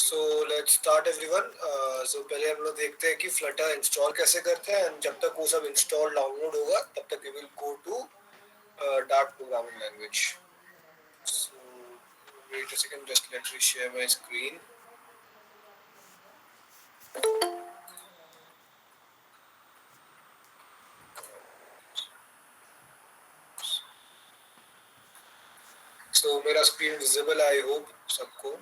So let's start everyone. So पहले हम लोग देखते हैं कि फ्लटर इंस्टॉल कैसे करते हैं एंड जब तक वो सब इंस्टॉल डाउनलोड होगा तब तक we will go to Dart programming language. So wait a second, just let me share my screen. So मेरा स्क्रीन विजिबल है, आई होप सबको।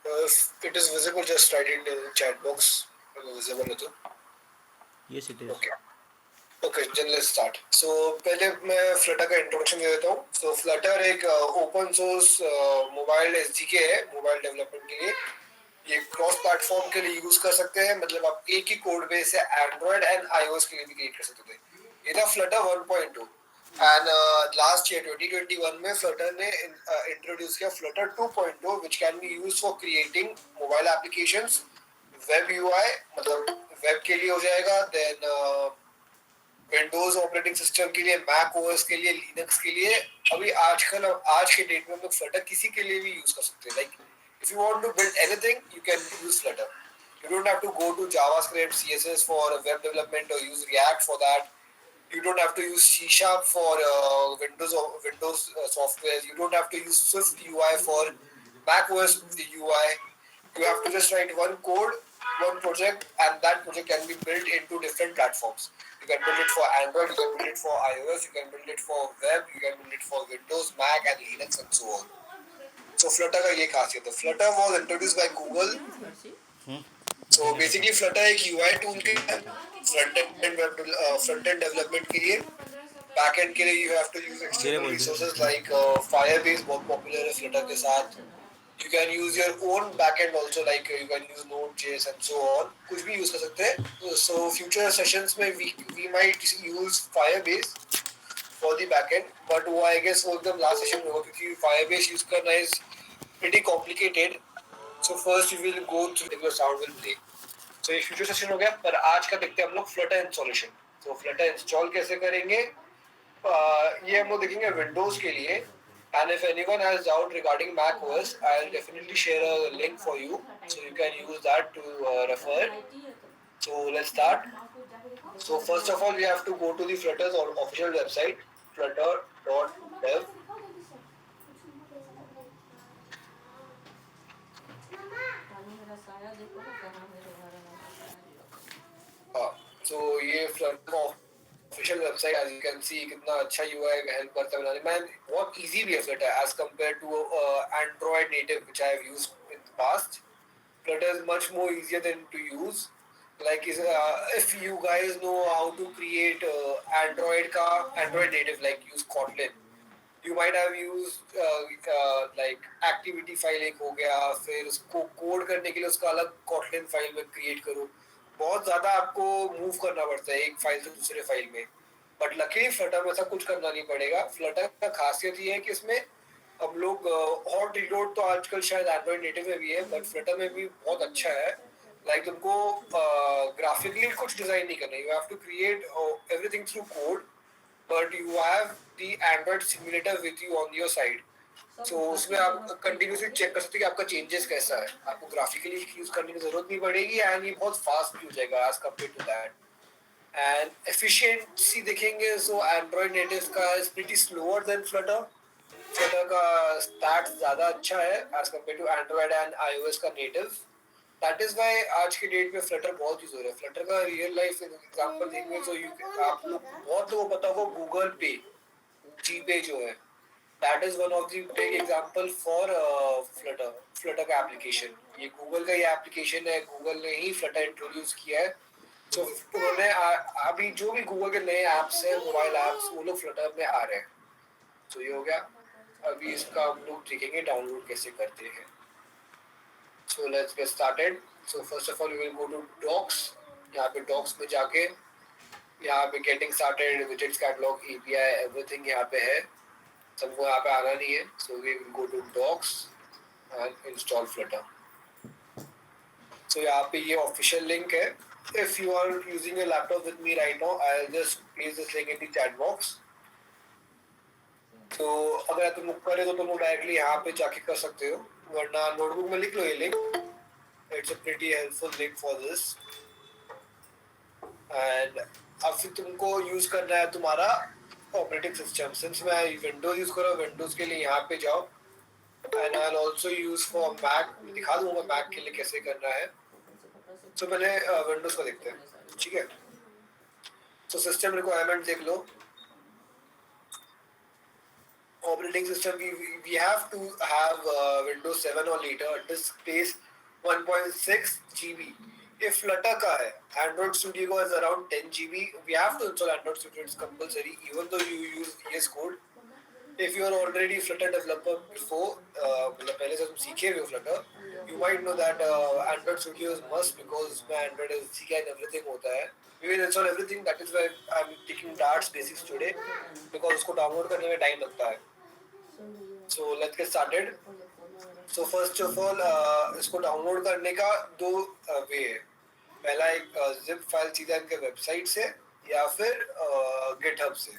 If it is visible, just write it in the chat box अगर visible है तो। Yes, it is. Okay. Okay, चल let's start. सो पहले मैं Flutter का इंट्रोडक्शन दे देता हूँ। सो फ्लटर एक ओपन सोर्स मोबाइल एसडीके है मोबाइल डेवलपमेंट के लिए। ये क्रॉस प्लेटफॉर्म के लिए यूज कर सकते हैं, मतलब आप एक ही कोड बेस से एंड्रॉइड एंड आईओएस के लिए भी क्रिएट कर सकते थे। ये था फ्लटर 1.2 एंड लास्ट ईयर 2021 में फ्लटर ने इंट्रोड्यूस किया Flutter 2.0 which can be used for creating mobile applications, web UI, मतलब वेब के लिए हो जाएगा, देन विंडोज ऑपरेटिंग सिस्टम के लिए, मैक ओएस के लिए, लिनक्स के लिए। अभी आजकल आज के डेट में हम लोग फ्लटर किसी के लिए भी यूज कर सकते हैं। Like if you want to build anything you can use Flutter. You don't have to go to JavaScript, CSS for web development or use React for that. You don't have to use C Sharp for Windows software. You don't have to use Swift UI for Mac OS UI. You have to just write one code, one project, and that project can be built into different platforms. You can build it for Android, you can build it for iOS, you can build it for web, you can build it for Windows, Mac, and Linux, and so on. So Flutter का ये खासियत है। Flutter was introduced by Google. So basically Flutter एक UI tool के front end development के लिए। Back and के लिए you have to use external resources like Firebase, बहुत पॉपुलर है Flutter के साथ। You can use your own backend also, like you can use Node.js and so on. कुछ भी use कर सकते हैं। So future sessions में we might use Firebase for the backend, but वो I guess वो एकदम last session में होगा क्योंकि Firebase use करना is pretty complicated. So first we will go through your sound will play. So ये future session हो गया, पर आज का देखते हैं हम लोग Flutter installation. So Flutter install कैसे करेंगे? ये हम लोग देखेंगे Windows के लिए। And if anyone has doubt regarding Mac OS, I'll definitely share a link for you, so you can use that to refer. So let's start. So first of all, we have to go to the Flutter's official website, flutter.dev. So ये Flutter official website as you can see कितना अच्छा UI help करता है बनाने में। बहुत easy भी है Flutter as compare to Android native which I have used in the past. Flutter is much more easier than to use. like if you guys know how to create android ka android native, like use kotlin, you might have used like activity file एक हो गया, फिर उसको code करने के लिए उसका अलग kotlin फाइल में क्रिएट करो। बहुत ज्यादा आपको मूव करना पड़ता है एक फाइल से दूसरे फाइल में। बट लकीली फ्लटर में ऐसा कुछ करना नहीं पड़ेगा। फ्लटर का खासियत ये है कि इसमें हम लोग हॉट रिलोड तो आजकल शायद एंड्रॉइड नेटिव में भी है, बट फ्लटर में भी बहुत अच्छा है। लाइक तुमको ग्राफिकली कुछ डिजाइन नहीं करना, you have to create everything through code, but you have the Android simulator with you on your side. So उसमें आप कंटिन्यूसली चेक कर सकते हैं कि आपका चेंजेस कैसा है। आपको ग्राफिकली यूज करने की जरूरत नहीं पड़ेगी एंड ये बहुत फास्ट भी हो जाएगा as compare to that. And efficiency देखेंगे सो एंड्रॉइड नेटिव का is pretty slower than Flutter. Flutter का स्टार्ट ज्यादा अच्छा है as compare to Android and iOS का नेटिव। दैट इज वाई आज के डेट में फ्लटर बहुत यूज हो रहा है। फ्लटर का रियल लाइफ एग्जांपल देखेंगे तो आप लोग बहुत लोगों को पता होगा गूगल पे, जी पे जो है, that is one of the big example for Flutter. Flutter का एप्लीकेशन, ये गूगल का ये एप्लीकेशन है, गूगल ने ही फ्लटर इंट्रोड्यूस किया है। तो उन्होंने अभी जो भी गूगल के नए ऐप्स हैं, मोबाइल ऐप्स, वो लोग फ्लटर में आ रहे हैं। तो ये हो गया। अभी इसका हम लोग देखेंगे डाउनलोड कैसे करते हैं। So let's get started. So first of all, we will go to docs. यहाँ पे docs में जाके यहाँ पे getting started, widgets catalog, API, everything यहाँ पे है। सबको यहाँ पे आना नहीं है। So we will go to docs and install Flutter. So यहाँ पे ये official link है. If you are using a laptop with me right now, I'll just place this link in the chat box. तो अगर तुम करे तो तुम डायरेक्टली यहाँ पे जाके कर सकते हो, वरना नोटबुक में लिख लो ये link. It's a pretty helpful link for this. And अब फिर तुमको यूज करना है तुम्हारा ऑपरेटिंग सिस्टम. सिंस मैं विंडोज यूज कर रहा हूँ, विंडोज के लिए यहाँ पे जाओ. And I also use for Mac. दिखा दूंगा मैक के लिए कैसे करना है. तो पहले विंडोज को देखते हैं, ठीक है. तो सिस्टम रिक्वायरमेंट देख लो. Operating system, we have to have Windows 7 or later. Disk space 1.6 GB. If Flutter का है, Android Studio is around 10 GB. We have to install Android Studio. It's compulsory, even though you use VS Code. If you are already Flutter developer before, मतलब पहले से तुम सीखे हुए हो Flutter, you might know that Android Studio is must because उसमें Android SDK and everything होता है. We will install everything. That is why I'm taking Dart's basics today because उसको डाउनलोड करने में टाइम लगता है. So let's get started. So first of all, इसको download करने का दो वे है. पहला एक जिप फाइल सीधा इनके वेबसाइट से या फिर गिटहब से.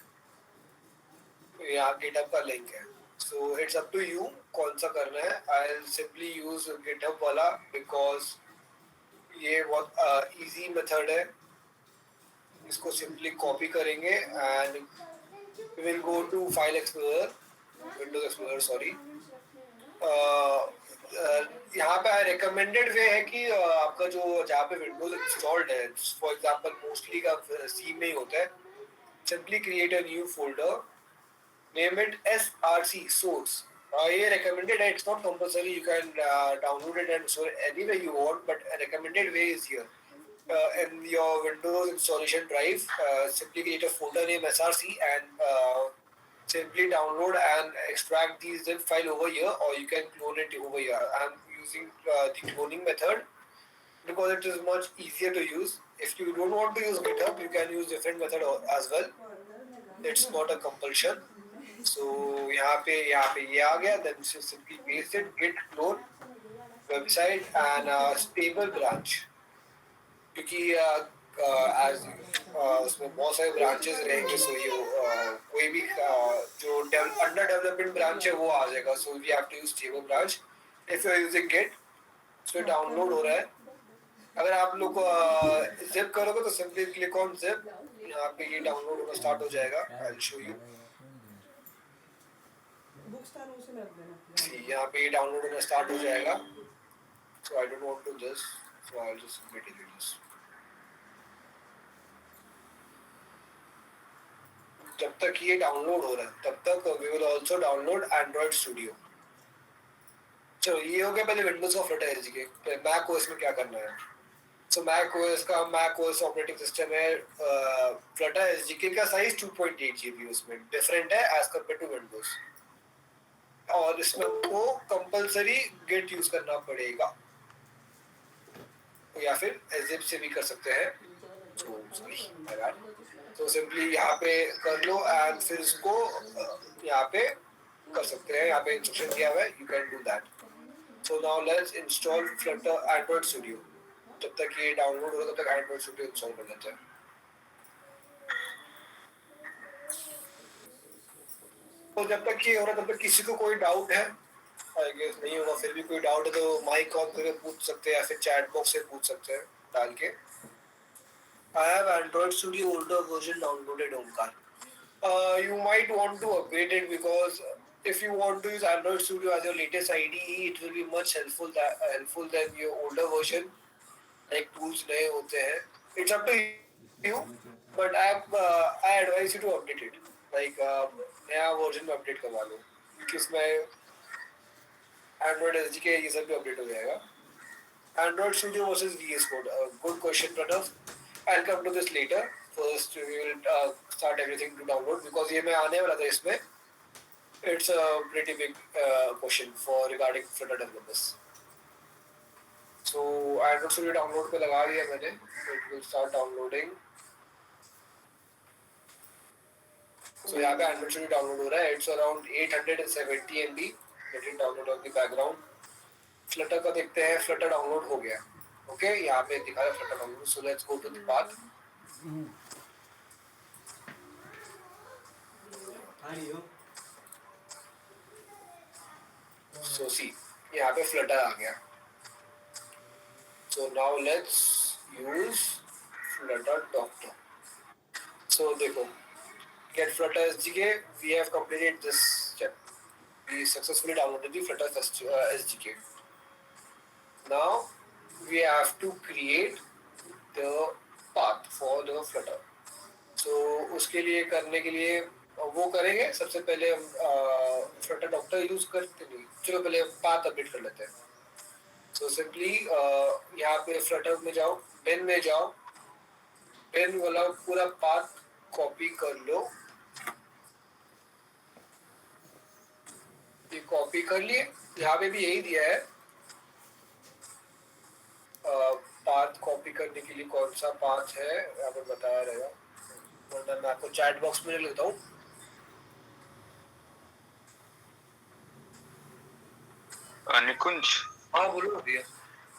यहाँ गिटहब का लिंक है. So it's up to you कौन सा करना है. I'll simply use गिटहब वाला because ये बहुत easy method है. इसको simply copy करेंगे and we will go to file explorer, Windows Explorer sorry. यहाँ पे रिकमेंडेड वे है कि आपका जो जहाँ पे विंडोज इंस्टॉल्ड है, फॉर एग्जांपल मोस्टली का सी में ही होता है. Simply create a new folder, name it src source. ये recommended है, it's not compulsory. You can download it and store it anywhere you want, but a recommended way is here. In your Windows installation drive, simply create a folder name src and simply download and extract the zip file over here, or you can clone it over here. I'm using the cloning method because it is much easier to use. If you don't want to use GitHub, you can use different method as well. It's not a compulsion. So यहाँ पे ये आ गया. Then simply paste it, git clone website and stable branch. क्योंकि as उसमें बहुत सारे branches रहेंगे, सो ये कोई भी जो अंडर डेवलपमेंट ब्रांच है वो आ जाएगा. So we have to use stable branch. If you are using Git, so download हो रहा है. अगर आप लोग जिप करोगे तो सिंपली क्लिक ऑन जिप. यहाँ पे ये डाउनलोड होना स्टार्ट हो जाएगा. I will show you. यहाँ पे ये डाउनलोड होना स्टार्ट हो जाएगा. So I don't want to this, so I will just delete this. जब तक ये डाउनलोड हो रहा है तब तक we will also download Android Studio. चलो ये हो गया पहले विंडोज का फ्लटर एसडीके. मैक ओएस में क्या करना है. So MAC OS operating system है. फ्लटर एसडीके का साइज 2.8 जीबी उसमें डिफरेंट है एज कंपेयर टू विंडोज. और इसमें आपको कंपलसरी गिट यूज करना पड़ेगा या फिर जिप से भी कर सकते हैं. तो सिंपली यहाँ पे कर लो एंड फिर इसको यहाँ पे कर सकते हैं. यहाँ पे इंस्ट्रक्शन दिया हुआ है, you can do that. So now let's install Flutter Android studio. जब तक ये डाउनलोड हो तब तक एंड्रॉइड स्टूडियो इंस्टॉल कर लेते हैं. तो जब तक ये हो रहा है तब तक किसी को कोई डाउट है? आई गेस नहीं होगा. फिर भी कोई डाउट है तो माइक ऑन करके पूछ सकते हैं या फिर चैट बॉक्स से पूछ सकते हैं डाल के. I have Android Studio older version downloaded, Omkar. You might want to upgrade it because if you want to use Android Studio as your latest IDE, it will be much helpful than your older version. Like tools नए होते हैं. It's up to you, but I advise you to update it. Like नया version में update करवा लो क्योंकि इसमें Android SDK ये सब भी update हो जाएगा. Android Studio versus VS Code. Good question, Pranav. I'll come to this later. First, we will start everything to download because ये मैं आने वाला था इसमें. It's a pretty big question for regarding Flutter developers. So Android Studio download पे लगा दिया मैंने. It will start downloading. So यहाँ पे Android Studio download हो रहा है. It's around 870 MB. Let it download on the background. Flutter का देखते हैं. Flutter download हो गया. Okay, यहाँ पे दिखा रहा है Flutter download. So let's go to the path. So see, यहाँ पे Flutter आ गया. So now let's use Flutter Doctor. So देखो, get Flutter SDK. We have completed this step. We successfully downloaded the Flutter SDK. Now we have to create the path for the Flutter. So उसके लिए करने के लिए वो करेंगे. सबसे पहले हम Flutter Doctor यूज करते नहीं. चलो पहले पाथ अपडेट कर लेते हैं. So simply यहाँ पे Flutter में जाओ, bin में जाओ, bin वाला पूरा पाथ कॉपी कर लो. ये कॉपी कर लिए. यहाँ पे भी यही दिया है. पाथ कॉपी करने के लिए कौन सा पाथ है यहाँ पर बताया रहेगा. वरना मैं आपको चैट बॉक्स में लेता हूँ. निकुंज, हाँ बोलो भैया.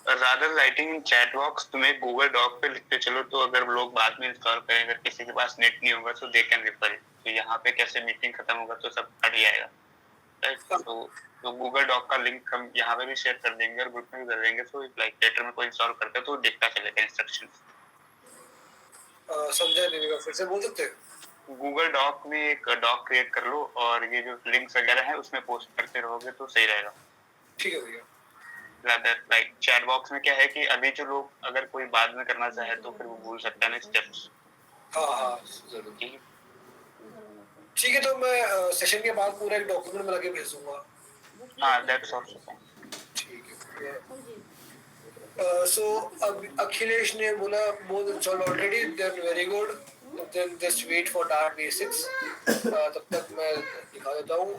rather writing in chat box तुम एक गूगल डॉक पे लिखते चलो, तो अगर लोग बाद में इंस्टॉल करें, अगर किसी के पास नेट नहीं होगा तो दे कैन रेफर इट. तो यहाँ पे कैसे मीटिंग खत्म होगा तो सब हट जाएगा, राइट. तो गूगल डॉक का लिंक हम यहाँ पे भी शेयर कर देंगे और ग्रुप में भी कर देंगे. तो लाइक लेटर में कोई इंस्टॉल करता है तो देखता चलेगा इंस्ट्रक्शंस. समझा नहीं होगा, फिर से बोल सकते हैं. गूगल डॉक में एक डॉक क्रिएट कर लो और ये जो लिंक्स वगैरह है उसमें पोस्ट करते रहोगे तो सही रहेगा. ठीक है भैया. rather like chat box में क्या है कि अभी जो लोग अगर कोई बाद में करना चाहे तो फिर वो भूल सकता है ना स्टेप्स. हाँ जरूर. ठीक है, तो मैं सेशन के बाद पूरा एक डॉक्यूमेंट बना के भेज दूंगा. हाँ, that's also fine. ठीक है. So अखिलेश ने बोल install already. Then very good. Then just wait for Dart basics. तब तक मैं दिखा देता हूँ.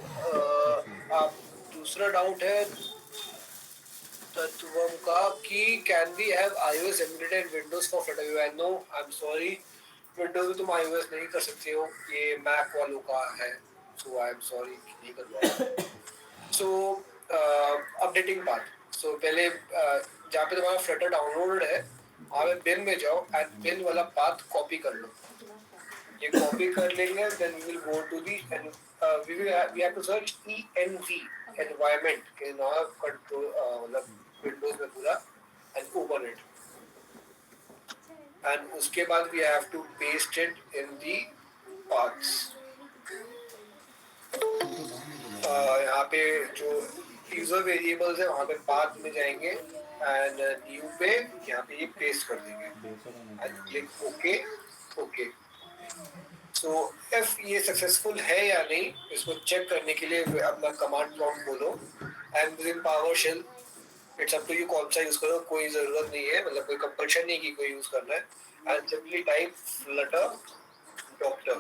आप दूसरा डाउट है तत्वम का कि can we have iOS emulated Windows for Flutter UI. No, I'm sorry. Windows में तुम iOS नहीं कर सकते हो. ये Mac वालों का है. So I'm sorry नहीं कर पाऊंगा. So updating part. So पहले जहाँ पे तुम्हारा Flutter डाउनलोड है, वहाँ पे bin में जाओ and bin वाला पाथ कॉपी कर लो. ये कॉपी कर लेंगे. Then we will go to the we have to search env environment के नाम कंट्रोल मतलब विंडोज में पूरा and open it. And उसके बाद we have to paste it in the paths. यहाँ पे जो यूजर वेरिएबल्स है वहाँ पे पाथ में जाएंगे and न्यू पे यहाँ पे ये पेस्ट कर देंगे and click okay. So if ये सक्सेसफुल है या नहीं इसको चेक करने के लिए अपना कमांड प्रॉम्प्ट बोलो and within PowerShell it's up to you कौन सा यूज करो. कोई जरूरत नहीं है, मतलब कोई कंपल्शन नहीं कि कोई यूज करना है. And simply type Flutter Doctor.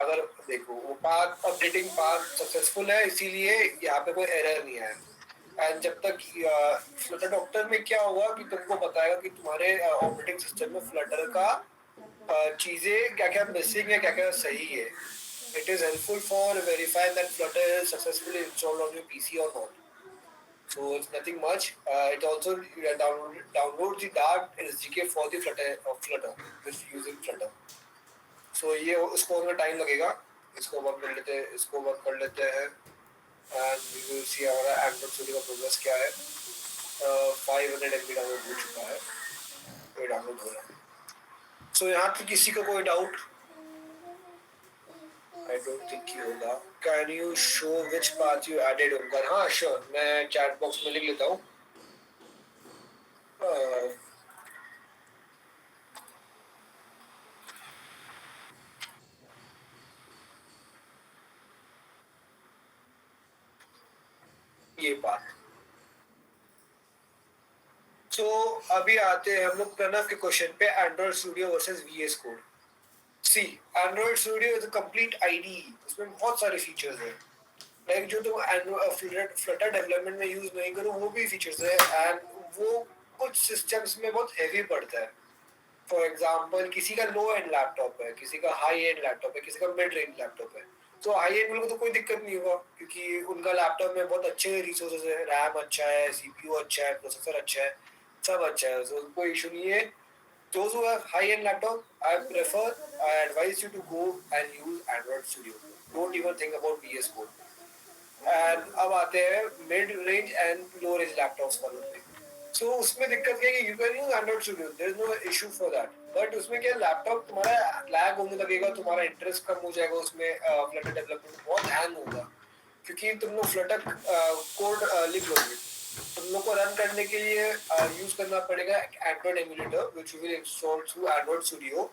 अगर देखो वो पाथ अपडेटिंग पाथ सक्सेसफुल है इसीलिए यहाँ पे कोई एरर नहीं आया. एंड जब तक Flutter Doctor में क्या हुआ कि तुमको बताएगा कि तुम्हारे ऑपरेटिंग सिस्टम में Flutter का चीजें क्या क्या मिसिंग है, क्या क्या सही है. It is helpful for verifying that Flutter is successfully installed on your PC or not. So it's nothing much. It also downloads the Dart SDK for the Flutter with using Flutter. So ये इसको हमें time लगेगा. इसको work कर लेते हैं and we will see हमारा Android Studio का प्रोग्रेस क्या है. 500 MB डाउनलोड हो चुका है. कोई डाउनलोड हो रहा है. So यहाँ पे किसी का कोई doubt? I don't think you होगा. Can you show which path you added होगा? हाँ sure. मैं chat box में लिख लेता हूँ. ये पाथ. So अभी आते हैं हम लोग प्रणव के क्वेश्चन पे. Android Studio versus VS Code. See, Android Studio is a complete IDE. उसमें बहुत सारे फीचर्स हैं. लाइक जो तुम Flutter डेवलपमेंट में यूज नहीं करो वो भी फीचर्स है. एंड वो कुछ सिस्टम्स में बहुत हैवी पड़ता है. फॉर एग्जांपल किसी का लो एंड लैपटॉप है, किसी का हाई एंड लैपटॉप है, किसी का मिड रेंज लैपटॉप है. तो हाई एंड वालों को तो कोई दिक्कत नहीं होगा क्योंकि उनका लैपटॉप में बहुत अच्छे रिसोर्सेज है. रैम अच्छा है, सीपीयू अच्छा है, प्रोसेसर अच्छा है, सब अच्छा है. तो कोई इशू नहीं है. Those who have high-end laptop, I advise you to go and use Android Studio. Don't even think about VS Code. And अब आते हैं mid range and low range laptops वालों पे। सो उसमें दिक्कत क्या है कि you can use Android Studio, there is no issue for that, but उसमें क्या लैपटॉप तुम्हारा लैग होने लगेगा, तुम्हारा इंटरेस्ट कम हो जाएगा उसमें, फ्लटर डेवलपमेंट बहुत हैंग होगा क्योंकि तुम लोग फ्लटर कोड लिख लोगे। तुम लोग को रन करने के लिए यूज करना पड़ेगा Android emulator which will install through Android studio.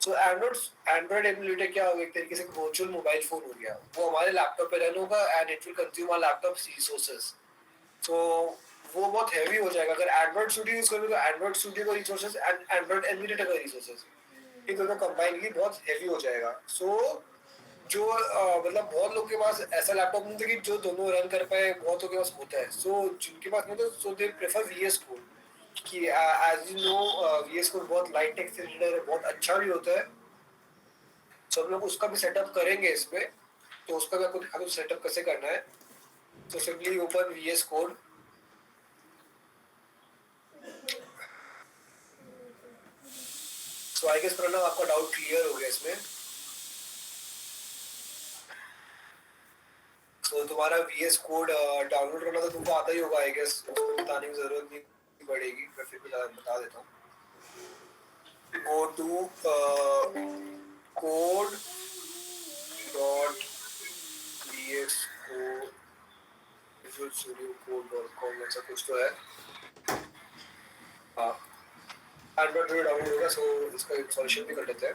So Android emulator क्या होगा, एक तरीके से वर्चुअल मोबाइल फोन हो गया, वो हमारे लैपटॉप पे रन होगा and it will consume our laptop resources. So वो बहुत हैवी हो जाएगा। अगर एंड्रॉइड स्टूडियो यूज करोगे तो एंड्रॉइड स्टूडियो का रिसोर्सेज एंड एंड्रॉइड एमुलेटर का रिसोर्सेज ये दोनों कंबाइनली बहुत हैवी हो जाएगा। सो जो मतलब बहुत लोग के पास ऐसा लैपटॉप नहीं था कि जो दोनों रन कर पाए, बहुत लोग के पास होता है। सो जिनके पास नहीं होता so they prefer VS Code कि as you know VS Code बहुत लाइट टेक्स्ट एडिटर है, बहुत अच्छा भी होता है। सो हम लोग उसका भी सेटअप करेंगे इसमें, तो उसका भी आपको दिखा दूँ सेटअप कैसे करना है। तो simply open VS Code. So I guess Pranav आपका डाउट क्लियर हो गया इसमें। तो तुम्हारा वीएस कोड डाउनलोड करना तो तुमको आता ही होगा आई गेस, उसको बताने की जरूरत नहीं पड़ेगी, मैं फिर भी बता देता हूँ। Go to code dot VS code visual studio code dot com ऐसा कुछ तो है। हाँ एंड्रॉइड में डाउनलोड होगा, सो इसका इंस्टॉलेशन भी कर लेते हैं।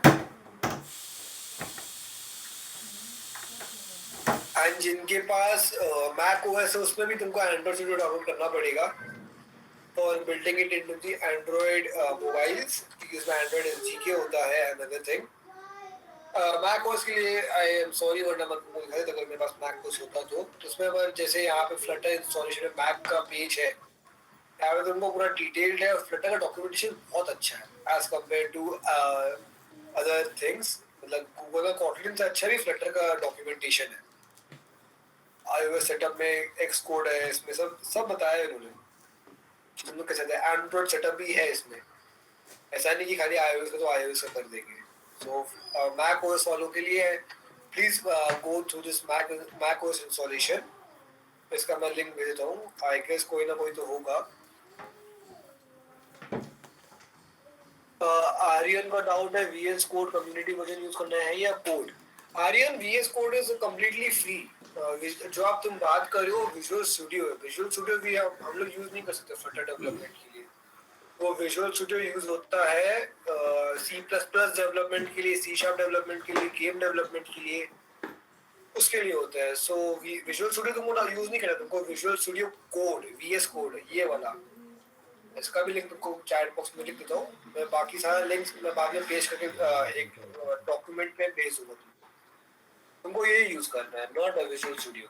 एंड जिनके पास मैक ओएस है उसमें भी तुमको एंड्रॉइड स्टूडियो डाउनलोड करना पड़ेगा for building it into the Android mobiles, क्योंकि इसमें एंड्रॉइड एसडीके होता है अनदर थिंग। मैक ओएस के लिए आई एम सॉरी वरना मैं तुमको दिखा देता अगर मेरे पास मैक ओएस होता तो। उसमें अगर जैसे यहाँ पे फ्लटर इंस्टॉलेशन में मैक का पेज है, यहाँ पे तुमको पूरा डिटेल्ड है और फ्लटर का डॉक्यूमेंटेशन बहुत अच्छा है as compare to other things. मतलब गूगल का कॉटलिन से अच्छा भी फ्लटर का डॉक्यूमेंटेशन है। iOS सेटअप में एक्स कोड है, इसमें सब सब बताया है इन्होंने तुम लोग कैसे। एंड्रॉइड सेटअप भी है इसमें, ऐसा नहीं कि खाली iOS का तो iOS का कर देंगे। सो मैक ओएस वालों के लिए please go through this Mac OS installation. इसका मैं लिंक भेज देता हूँ, आई गेस कोई ना कोई तो होगा। आर्यन का डाउट है VS Code community version use करना है या code. Aryan VS Code is completely free. जो आप तुम बात कर रहे हो विजुअल स्टूडियो है, विजुअल स्टूडियो भी हम लोग यूज नहीं कर सकते फ्लटर डेवलपमेंट के लिए। वो विजुअल स्टूडियो यूज होता है सी प्लस प्लस डेवलपमेंट के लिए, सी शार्प डेवलपमेंट के लिए, गेम डेवलपमेंट के लिए, उसके लिए होता है। सो विजुअल स्टूडियो तुमको यूज नहीं करना, तुमको Visual studio Code VS Code ये वाला, इसका भी लिंक तुमको चैट बॉक्स में लिख देता हूँ मैं। बाकी सारा लिंक्स मैं बाद में पेश करके एक डॉक्यूमेंट में भेज दूंगा तुमको ये यूज करना है, नॉट अ विजुअल स्टूडियो।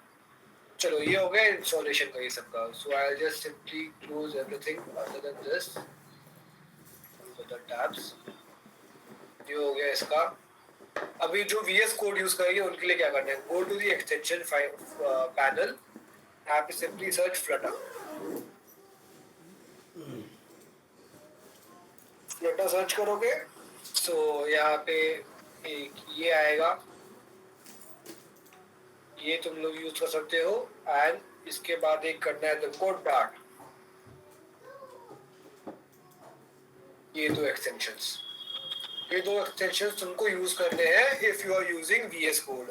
चलो ये हो गया इंस्टॉलेशन का ये सब का। So I just simply close everything other than this the tabs. ये हो गया इसका। अभी जो वीएस कोड यूज करेंगे उनके लिए क्या करना है, go to the extension panel, यहाँ पे simply search Flutter. Flutter search करोगे तो यहाँ पे एक ये आएगा, ये तुम लोग यूज कर सकते हो। एंड इसके बाद एक करना है तुमको डार्ट, ये दो एक्सटेंशंस, ये दो एक्सटेंशंस तुमको यूज करने हैं if you are using VS Code.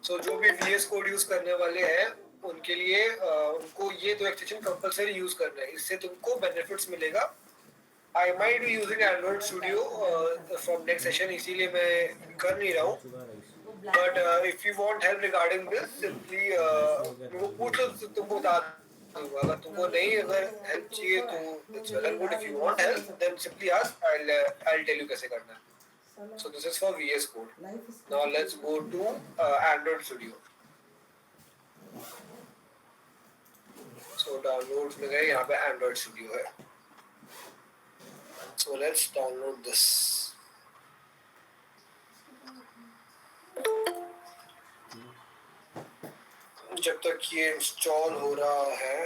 So जो भी वीएस कोड यूज करने वाले हैं उनके लिए उनको ये दो एक्सटेंशन कंपलसरी यूज करना है, इससे तुमको बेनिफिट्स मिलेगा। I might be using Android Studio from next session, इसीलिए मैं कर नहीं रहा हूँ। But if you want help regarding this, simply वो पूछ लो तो तुमको बता दूँगा। अगर तुमको नहीं अगर help चाहिए तो it's well and good. If you want help, then simply ask. I'll tell you कैसे करना है। So this is for VS Code. Now let's go to Android Studio. So downloads में गए, यहाँ पे Android Studio है। So let's download this. जब तक ये इंस्टॉल हो रहा है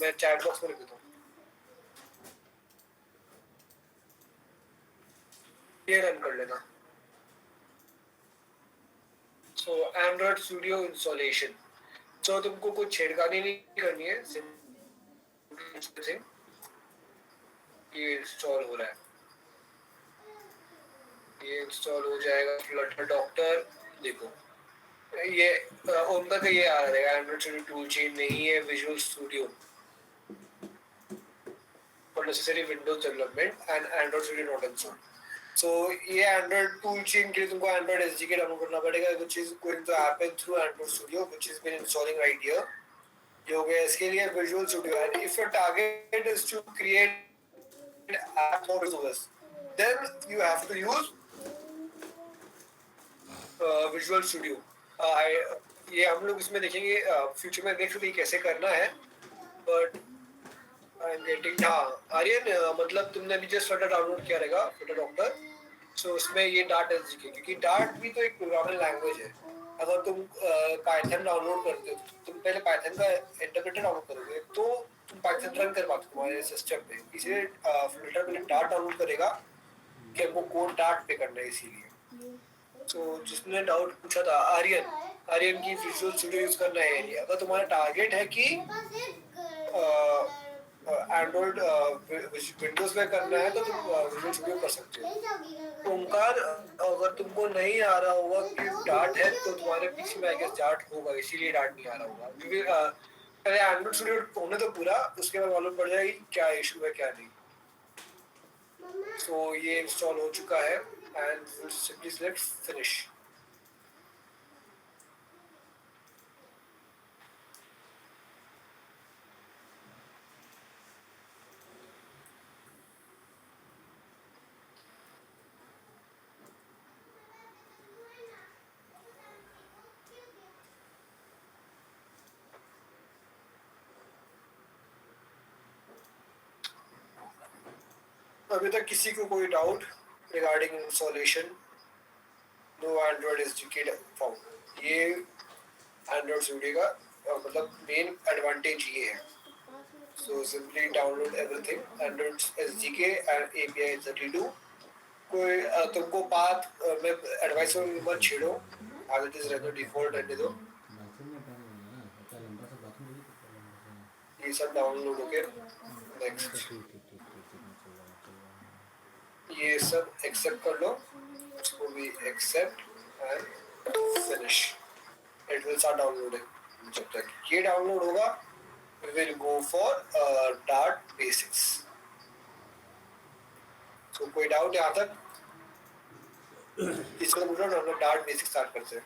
मैं चैट बॉक्स में लिख देता हूँ, ये रन कर लेना। सो एंड्रॉइड स्टूडियो इंस्टॉलेशन, तो तुमको कुछ छेड़खानी नहीं करनी है, ये इंस्टॉल हो रहा है, ये इंस्टॉल हो जाएगा। फ्लटर डॉक्टर देखो, ये उनका का ये आ रहेगा, एंड्रॉइड स्टूडियो टूल चेन नहीं है, Visual Studio for necessary Windows development and Android Studio not installed. So ये एंड्रॉइड टूल चेन के लिए तुमको एंड्रॉइड एसडीके डाउनलोड करना पड़ेगा, which is going to happen through Android Studio which is been installing right here. ये हो गया इसके लिए Visual Studio, and if your target is to create app for visuals, then you have to use Visual Studio. ये हम लोग इसमें देखेंगे, फ्यूचर में देख सकते कैसे करना है, बट आई एम गेटिंग। हाँ आर्यन, मतलब तुमने अभी जस्ट फ्लटर डाउनलोड किया रहेगा, फ्लटर डॉक्टर। सो उसमें ये डार्ट एसडीके, क्योंकि डार्ट भी तो एक प्रोग्रामिंग लैंग्वेज है। अगर तुम पाइथन डाउनलोड करते हो, तुम पहले पाइथन का इंटरप्रेटर डाउनलोड करोगे तो तुम पाइथन रन कर पाते हो तुम्हारे सिस्टम पे, इसलिए फ्लटर पहले डार्ट डाउनलोड करेगा कि हमको कोड डार्ट पे करना है, इसीलिए। तो जिसने डाउट पूछा था आर्यन, आर्यन की विजुअल स्टूडियो यूज करना है नहीं। अगर तुम्हारा टारगेट है कि एंड्रॉइड विंडोज में करना है तो तुम विजुअल स्टूडियो कर सकते हो। ओमकार, अगर तुमको नहीं आ रहा होगा कि डार्ट है, तो तुम्हारे पीछे में आई गेस डार्ट होगा, इसीलिए डार्ट नहीं आ रहा होगा, क्योंकि पहले एंड्रॉइड स्टूडियो होने तो पूरा, उसके बाद मालूम पड़ जाएगी क्या इशू है क्या नहीं। तो ये इंस्टॉल हो चुका है एंड सिंपली सेलेक्ट फिनिश। अभी तक किसी को कोई doubt regarding installation? No Android SDK found. ये एंड्रॉइड स्टूडियो का मतलब मेन एडवांटेज ये है। So simply download everything Android SDK and API 32। कोई तुमको पाथ में एडवाइस मत छेड़ो, एज इट इज रहने डिफॉल्ट रहने दो। ये सब डाउनलोड हो गया, नेक्स्ट ये सब एक्सेप्ट कर लो, इसको भी accept and finish. It will start downloading. जब तक ये डाउनलोड होगा we will go for Dart basics. So कोई डाउट यहाँ तक? इसको बोल रहा हूँ, हम लोग Dart basics स्टार्ट करते हैं।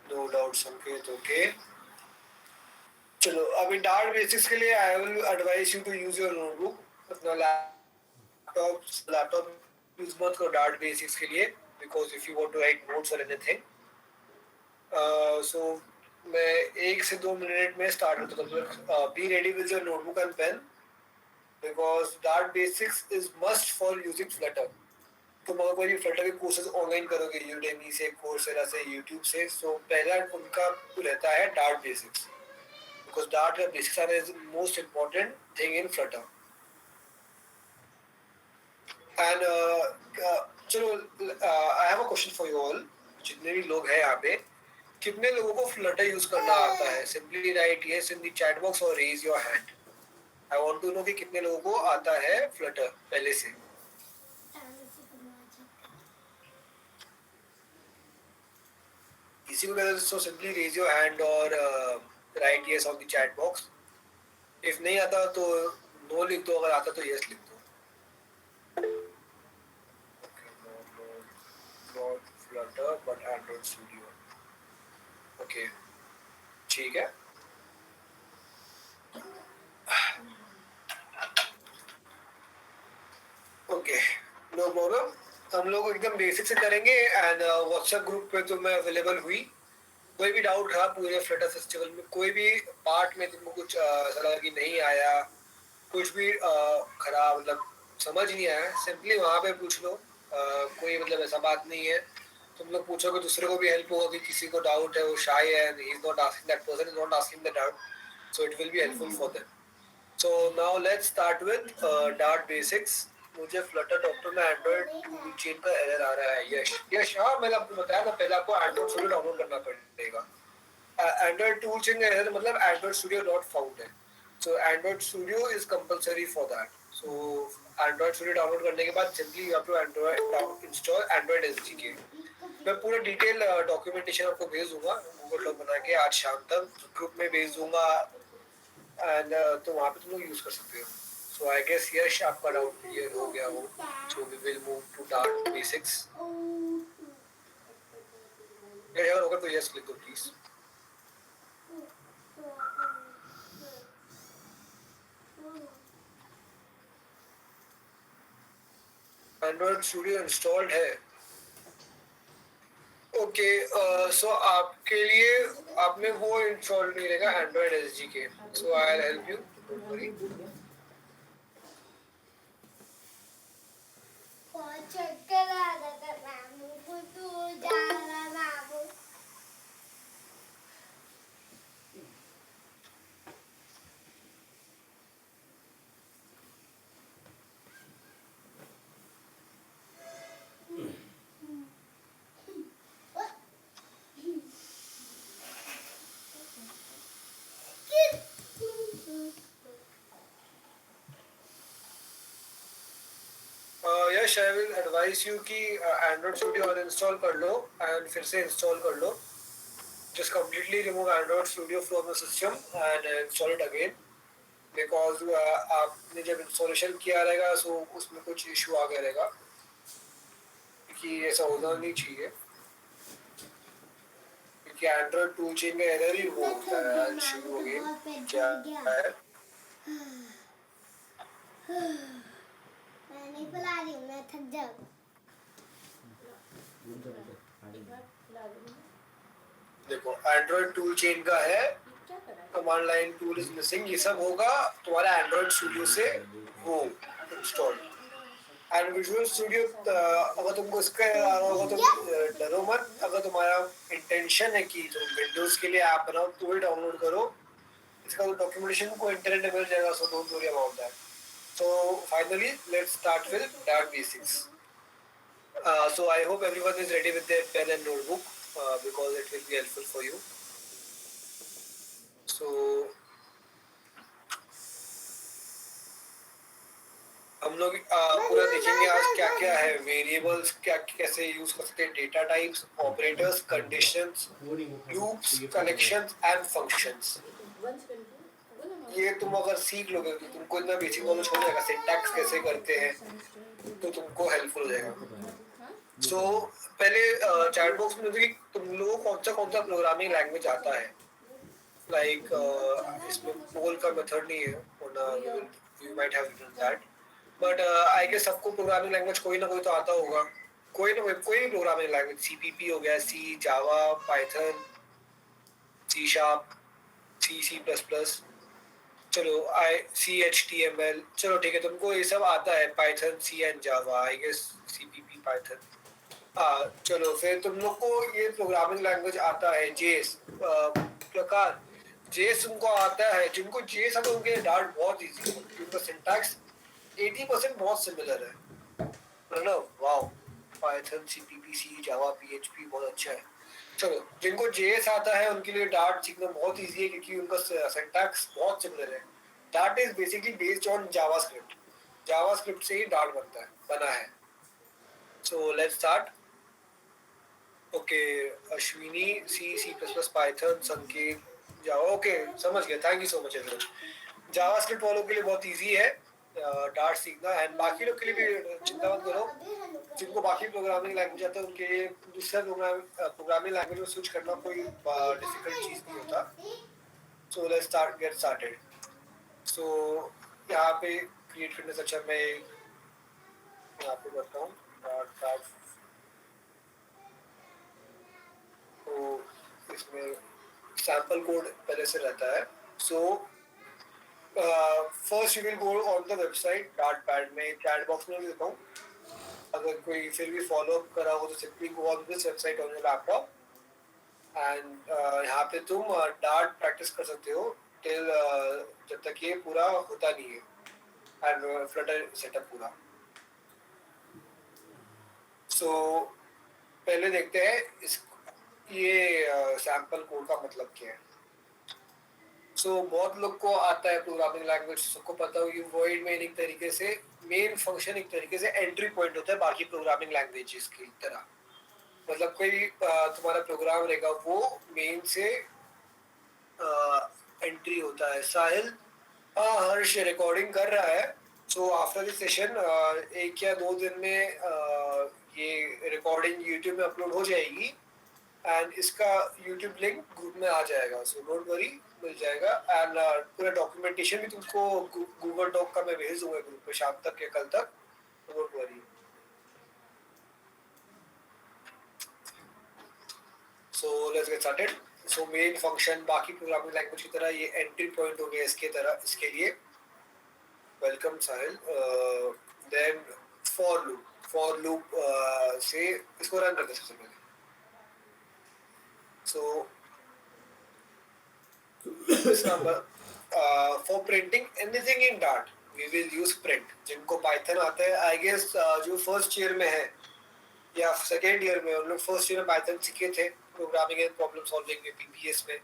नो डाउट संकेत, ओके। चलो अभी Dart basics के लिए I will advise you to use your notebook। अपना लैपटॉप यूज मत करो Dart basics के लिए, because if you want to write notes or anything, so मैं 1 से 2 मिनट में स्टार्ट होता हूँ। Be ready with your notebook and pen because Dart basics is must for using Flutter। तुम अगर कोई फ्लटर के कोर्सेज ऑनलाइन करोगे यूडेमी से, कोर्सेरा से, यूट्यूब से, सो पहला उनका रहता है Dart basics, because Dart का basics is the most important thing in Flutter। And चलो I have a question for you all। जितने भी लोग हैं यहाँ पे, कितने लोगों को फ्लटर यूज करना आता है? Simply write yes in the chat box और raise your hand. I want to know कि कितने लोगों को आता है फ्लटर पहले से। किसी को कहते so simply raise your hand और write yes on the chat box. If नहीं आता तो नो लिख दो, अगर आता तो यस लिख दो। Not Flutter but Android Studio। Okay ठीक है। ओके नो प्रॉब्लम, हम लोग एकदम बेसिक से करेंगे। एंड व्हाट्सएप ग्रुप पे तो मैं अवेलेबल हुई, कोई भी डाउट रहा पूरे फ्लटर फेस्टिवल में, कोई भी पार्ट में तुमको कुछ ऐसा लगा कि नहीं आया, कुछ भी खराब मतलब समझ नहीं आया, सिंपली वहाँ पे पूछ लो। कोई मतलब ऐसा बात नहीं है, तुम लोग पूछोगे दूसरे को भी हेल्प होगा कि किसी को डाउट है, वो शाय है and he is not asking, that person is not asking the doubt, so it will be helpful for them. So now let's start with Dart basics. मुझे फ्लटर डॉक्टर में एंड्रॉइड टूल चेन का error आ रहा है। यश यश, हाँ मैंने आपको बताया ना, पहले आपको एंड्रॉइड स्टूडियो डाउनलोड करना पड़ेगा। एंड्रॉइड टूल चेन का एरर मतलब एंड्रॉइड स्टूडियो नॉट फाउंड है। So Android Studio is compulsory for that. So Android Studio download करने के बाद simply you have to Android install Android SDK. मैं पूरा डिटेल डॉक्यूमेंटेशन आपको भेज दूंगा गूगल डॉक बना के, आज शाम तक ग्रुप में भेज दूंगा, एंड तो वहाँ पे तुम लोग यूज कर सकते हो। सो आई गेस यश आपका डाउट क्लियर हो गया हो। So we will move to Dart basics. अगर होगा तो यस क्लिक करो प्लीज। एंड्रॉइड स्टूडियो इंस्टॉल्ड है। ओके, सो आपके लिए आपने वो इंस्टॉल नहीं रहेगा Android SDK. So I will help you, don't worry. Yash, I will advise you कि एंड्रॉइड स्टूडियो अनइंस्टॉल कर लो एंड फिर से इंस्टॉल कर लो। Just completely remove Android Studio from the system and install it again, because आपने जब installation किया रहेगा सो उसमें कुछ इशू आ गया रहेगा, कि ऐसा होना नहीं चाहिए, क्योंकि एंड्रॉइड टूल चेन का एरर ही वो होता है। I'll show you again क्या है। मैं नहीं पिला रही हूँ, मैं थक जाऊँ। देखो एंड्रॉइड टूल चेन का है, command line tool is missing, ये सब होगा तुम्हारा एंड्रॉइड स्टूडियो से वो इंस्टॉल। एंड विजुअल स्टूडियो अगर तुमको इसका होगा तो डरो मत। अगर तुम्हारा इंटेंशन है कि तुम विंडोज के लिए ऐप बनाओ तो ही डाउनलोड करो, इसका तो डॉक्यूमेंटेशन को इंटरनेट में मिल जाएगा, so don't worry about that. So finally let's start with dart basics. So I hope everyone is ready with their pen and notebook, because it will be helpful for you. So हम लोग पूरा देखेंगे आज क्या क्या है, variables क्या कैसे यूज कर सकते हैं, data types, operators, conditions, loops, collections and functions. ये तुम अगर सीख लोगे तो तुमको इतना बेसिक नॉलेज हो जाएगा, सिंटैक्स कैसे करते हैं, तो तुमको हेल्पफुल हो जाएगा। सो पहले चैट बॉक्स में देखिए तुम लोगों को कौन सा प्रोग्रामिंग लैंग्वेज आता है। लाइक इसमें पोल का मेथड नहीं है, वरना you might have written that, but I guess सबको प्रोग्रामिंग लैंग्वेज कोई ना कोई तो आता होगा। कोई ना कोई भी प्रोग्रामिंग लैंग्वेज, सीपीपी हो गया, C, Java, Python, C sharp, C plus plus, चलो HTML, चलो ठीक है तुमको ये सब आता है, Python, C and Java, I guess CPP, Python. चलो फिर तुम लोग को ये प्रोग्रामिंग लैंग्वेज आता है जेएस। प्रकार जेएस तुमको आता है, जिनको जेएस आता है उनके डार्ट बहुत इजी है, उनका सिंटैक्स 80% बहुत सिमिलर है ना। वाओ, पाइथन, सीपीपी, सी, जावा, पीएचपी बहुत अच्छा है। चलो जिनको जेएस आता है उनके लिए डार्ट सीखना बहुत इजी है, क्योंकि उनका सिंटैक्स बहुत सिमिलर है। Dart is basically based on JavaScript, JavaScript से ही डार्ट बना है। So let's start. Okay, Ashwini C plus plus, Python, Sanket, Java. Okay समझ गया, thank you so much everyone. JavaScript वालों के लिए बहुत इजी है डार्ट सीखना, एंड बाकी लोग के लिए भी चिंता मत करो, जिनको बाकी प्रोग्रामिंग लैंग्वेज आता है उनके लिए दूसरा प्रोग्रामिंग लैंग्वेज में स्विच करना कोई डिफिकल्ट चीज़ नहीं होता। So let's get started. So यहाँ पे क्रिएट करने से अच्छा मैं यहाँ पे करता हूँ डार्ट। तो इसमें सैम्पल कोड पहले से रहता है। So first you will go on the website DartPad में, चैट बॉक्स में देता हूँ, अगर कोई फिर भी फॉलो अप करा हो तो simply go on this website on your laptop and यहाँ पे तुम डार्ट प्रैक्टिस कर सकते हो टिल जब तक ये पूरा होता नहीं है एंड फ्लटर सेटअप पूरा. सो पहले देखते हैं इस ये सैंपल कोड का मतलब क्या है. सो बहुत लोग को आता है प्रोग्रामिंग लैंग्वेज, सबको पता हो कि वॉइड मेन एक तरीके से मेन फंक्शन एक तरीके से एंट्री पॉइंट होता है बाकी प्रोग्रामिंग लैंग्वेजेस की तरह. मतलब कोई तुम्हारा प्रोग्राम रहेगा वो मेन से एंट्री होता है. साहिल हर्ष रिकॉर्डिंग कर रहा है. सो आफ्टर दिस सेशन 1 या 2 दिन में ये रिकॉर्डिंग यूट्यूब में अपलोड हो जाएगी एंड इसका यूट्यूब लिंक ग्रुप में आ जाएगा. सो डोंट वरी, मिल जाएगा. एंड पूरा डॉक्यूमेंटेशन भी तुमको गूगल डॉक का मैं भेज दूंगा ग्रुप पे शाम तक या कल तक. Don't worry. So let's get started. So main function बाकी प्रोग्रामिंग लैंग्वेज की तरह ये एंट्री पॉइंट हो गया इसके तरह. इसके लिए welcome Sahil. Then for loop से इसको रन करते सबसे पहले. So for printing anything in Dart we will use print. जिनको पाइथन आता है आई गेस जो फर्स्ट ईयर में है या सेकेंड ईयर में, उन लोग फर्स्ट ईयर में पाइथन सीखे थे प्रोग्रामिंग एंड प्रॉब्लम सॉल्विंग में पीपीएस में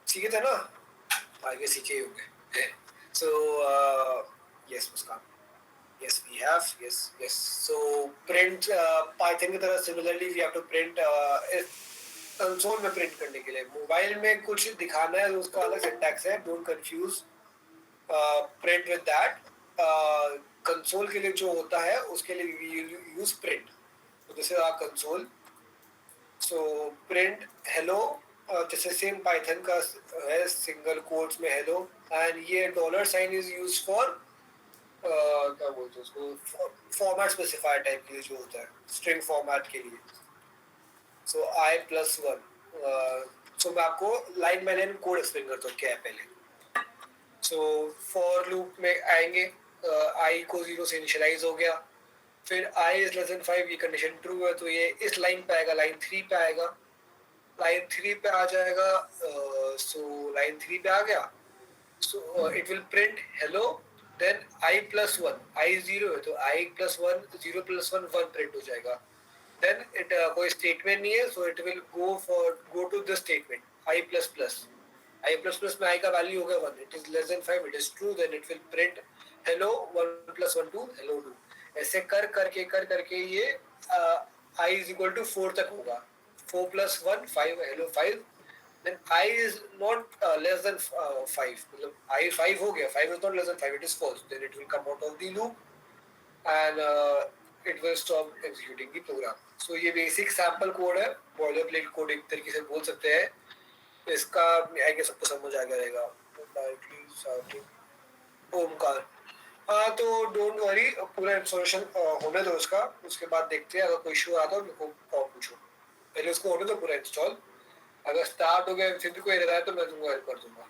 सीखे थे ना. आई गेस सीखे होंगे. So yes Muskan. Yes, we have. Yes. So print Python की तरह similarly we have to print console में प्रिंट करने के लिए. मोबाइल में कुछ दिखाना है तो उसका अलग सिंटैक्स है. Don't confuse print with that. Console के लिए जो होता है उसके लिए वी यूज प्रिंट. तो this is our console. So print hello जैसे सेम पाइथन का है सिंगल कोट्स में हेलो. एंड ये $साइन इज यूज फॉर क्या बोलते हैं उसको, फॉर्मेट स्पेसिफायर टाइप के लिए जो होता है स्ट्रिंग फॉर्मेट के लिए. सो i+1. सो मैं आपको line by line code explain करता हूँ क्या है पहले. सो फॉर लूप में आएंगे. i को 0 से इनिशियलाइज हो गया. फिर i < 5 ये कंडीशन ट्रू है तो ये इस लाइन पे आएगा, लाइन 3 पे आएगा. लाइन 3 पे आ जाएगा. सो लाइन 3 पे आ गया. So it will print hello. Then i+1. i 0 है तो i+1 0 + 1 1 प्रिंट हो जाएगा. देन इट कोई स्टेटमेंट नहीं है so it will go to this statement i++. i++ में i का वैल्यू हो गया 1. It is < 5. It is true. Then it will print hello 1 + 1 2 hello 2. ऐसे कर करके ये i = 4 तक होगा. 4 + 1 5 hello 5. then I is not less than 5. मतलब I 5 हो गया. 5 is not less than 5. It is false. Then it will come out of the loop and it will stop executing the program. So ये basic sample code है. boilerplate code एक तरीके से बोल सकते हैं. इसका I guess सबको समझ आ गया रहेगा. Directly starting Omkar. हाँ तो डोंट वरी, पूरा इंस्टॉलेशन होने दो उसका. उसके बाद देखते हैं अगर कोई इशू आता है मेरे को पूछो. पहले उसको होने दो पूरा इंस्टॉल. अगर स्टार्ट हो गया फिर भी कोई एरर आया तो मैं तुमको हेल्प कर दूंगा.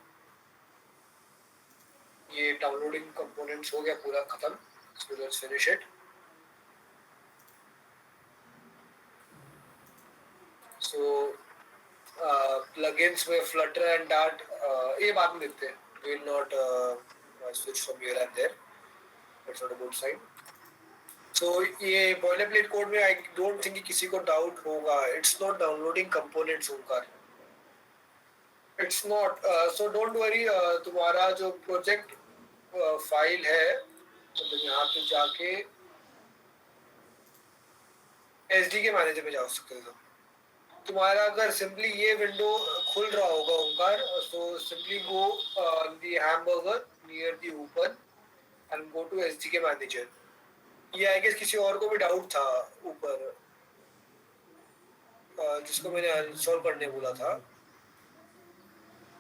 ये डाउनलोडिंग कंपोनेंट्स हो गया पूरा खत्म. So let's finish it. So plugins में फ्लटर एंड डार्ट ये बाद में देखते हैं. We will not switch from here and there. That's not a good sign. So ये बॉयलरप्लेट कोड में आई डोंट थिंक किसी को डाउट होगा. इट्स नॉट डाउनलोडिंग कंपोनेंट्स होगा. It's not. So don't worry. तुम्हारा जो प्रोजेक्ट फाइल है तो यहाँ पे जाके SDK मैनेजर में जा सकते हो. तुम्हारा अगर सिंपली ये विंडो खुल रहा होगा Omkar, so simply go the hamburger near the open and go to SDK manager. ये आई गेस किसी और को भी डाउट था ऊपर जिसको मैंने इंस्टॉल करने बोला था.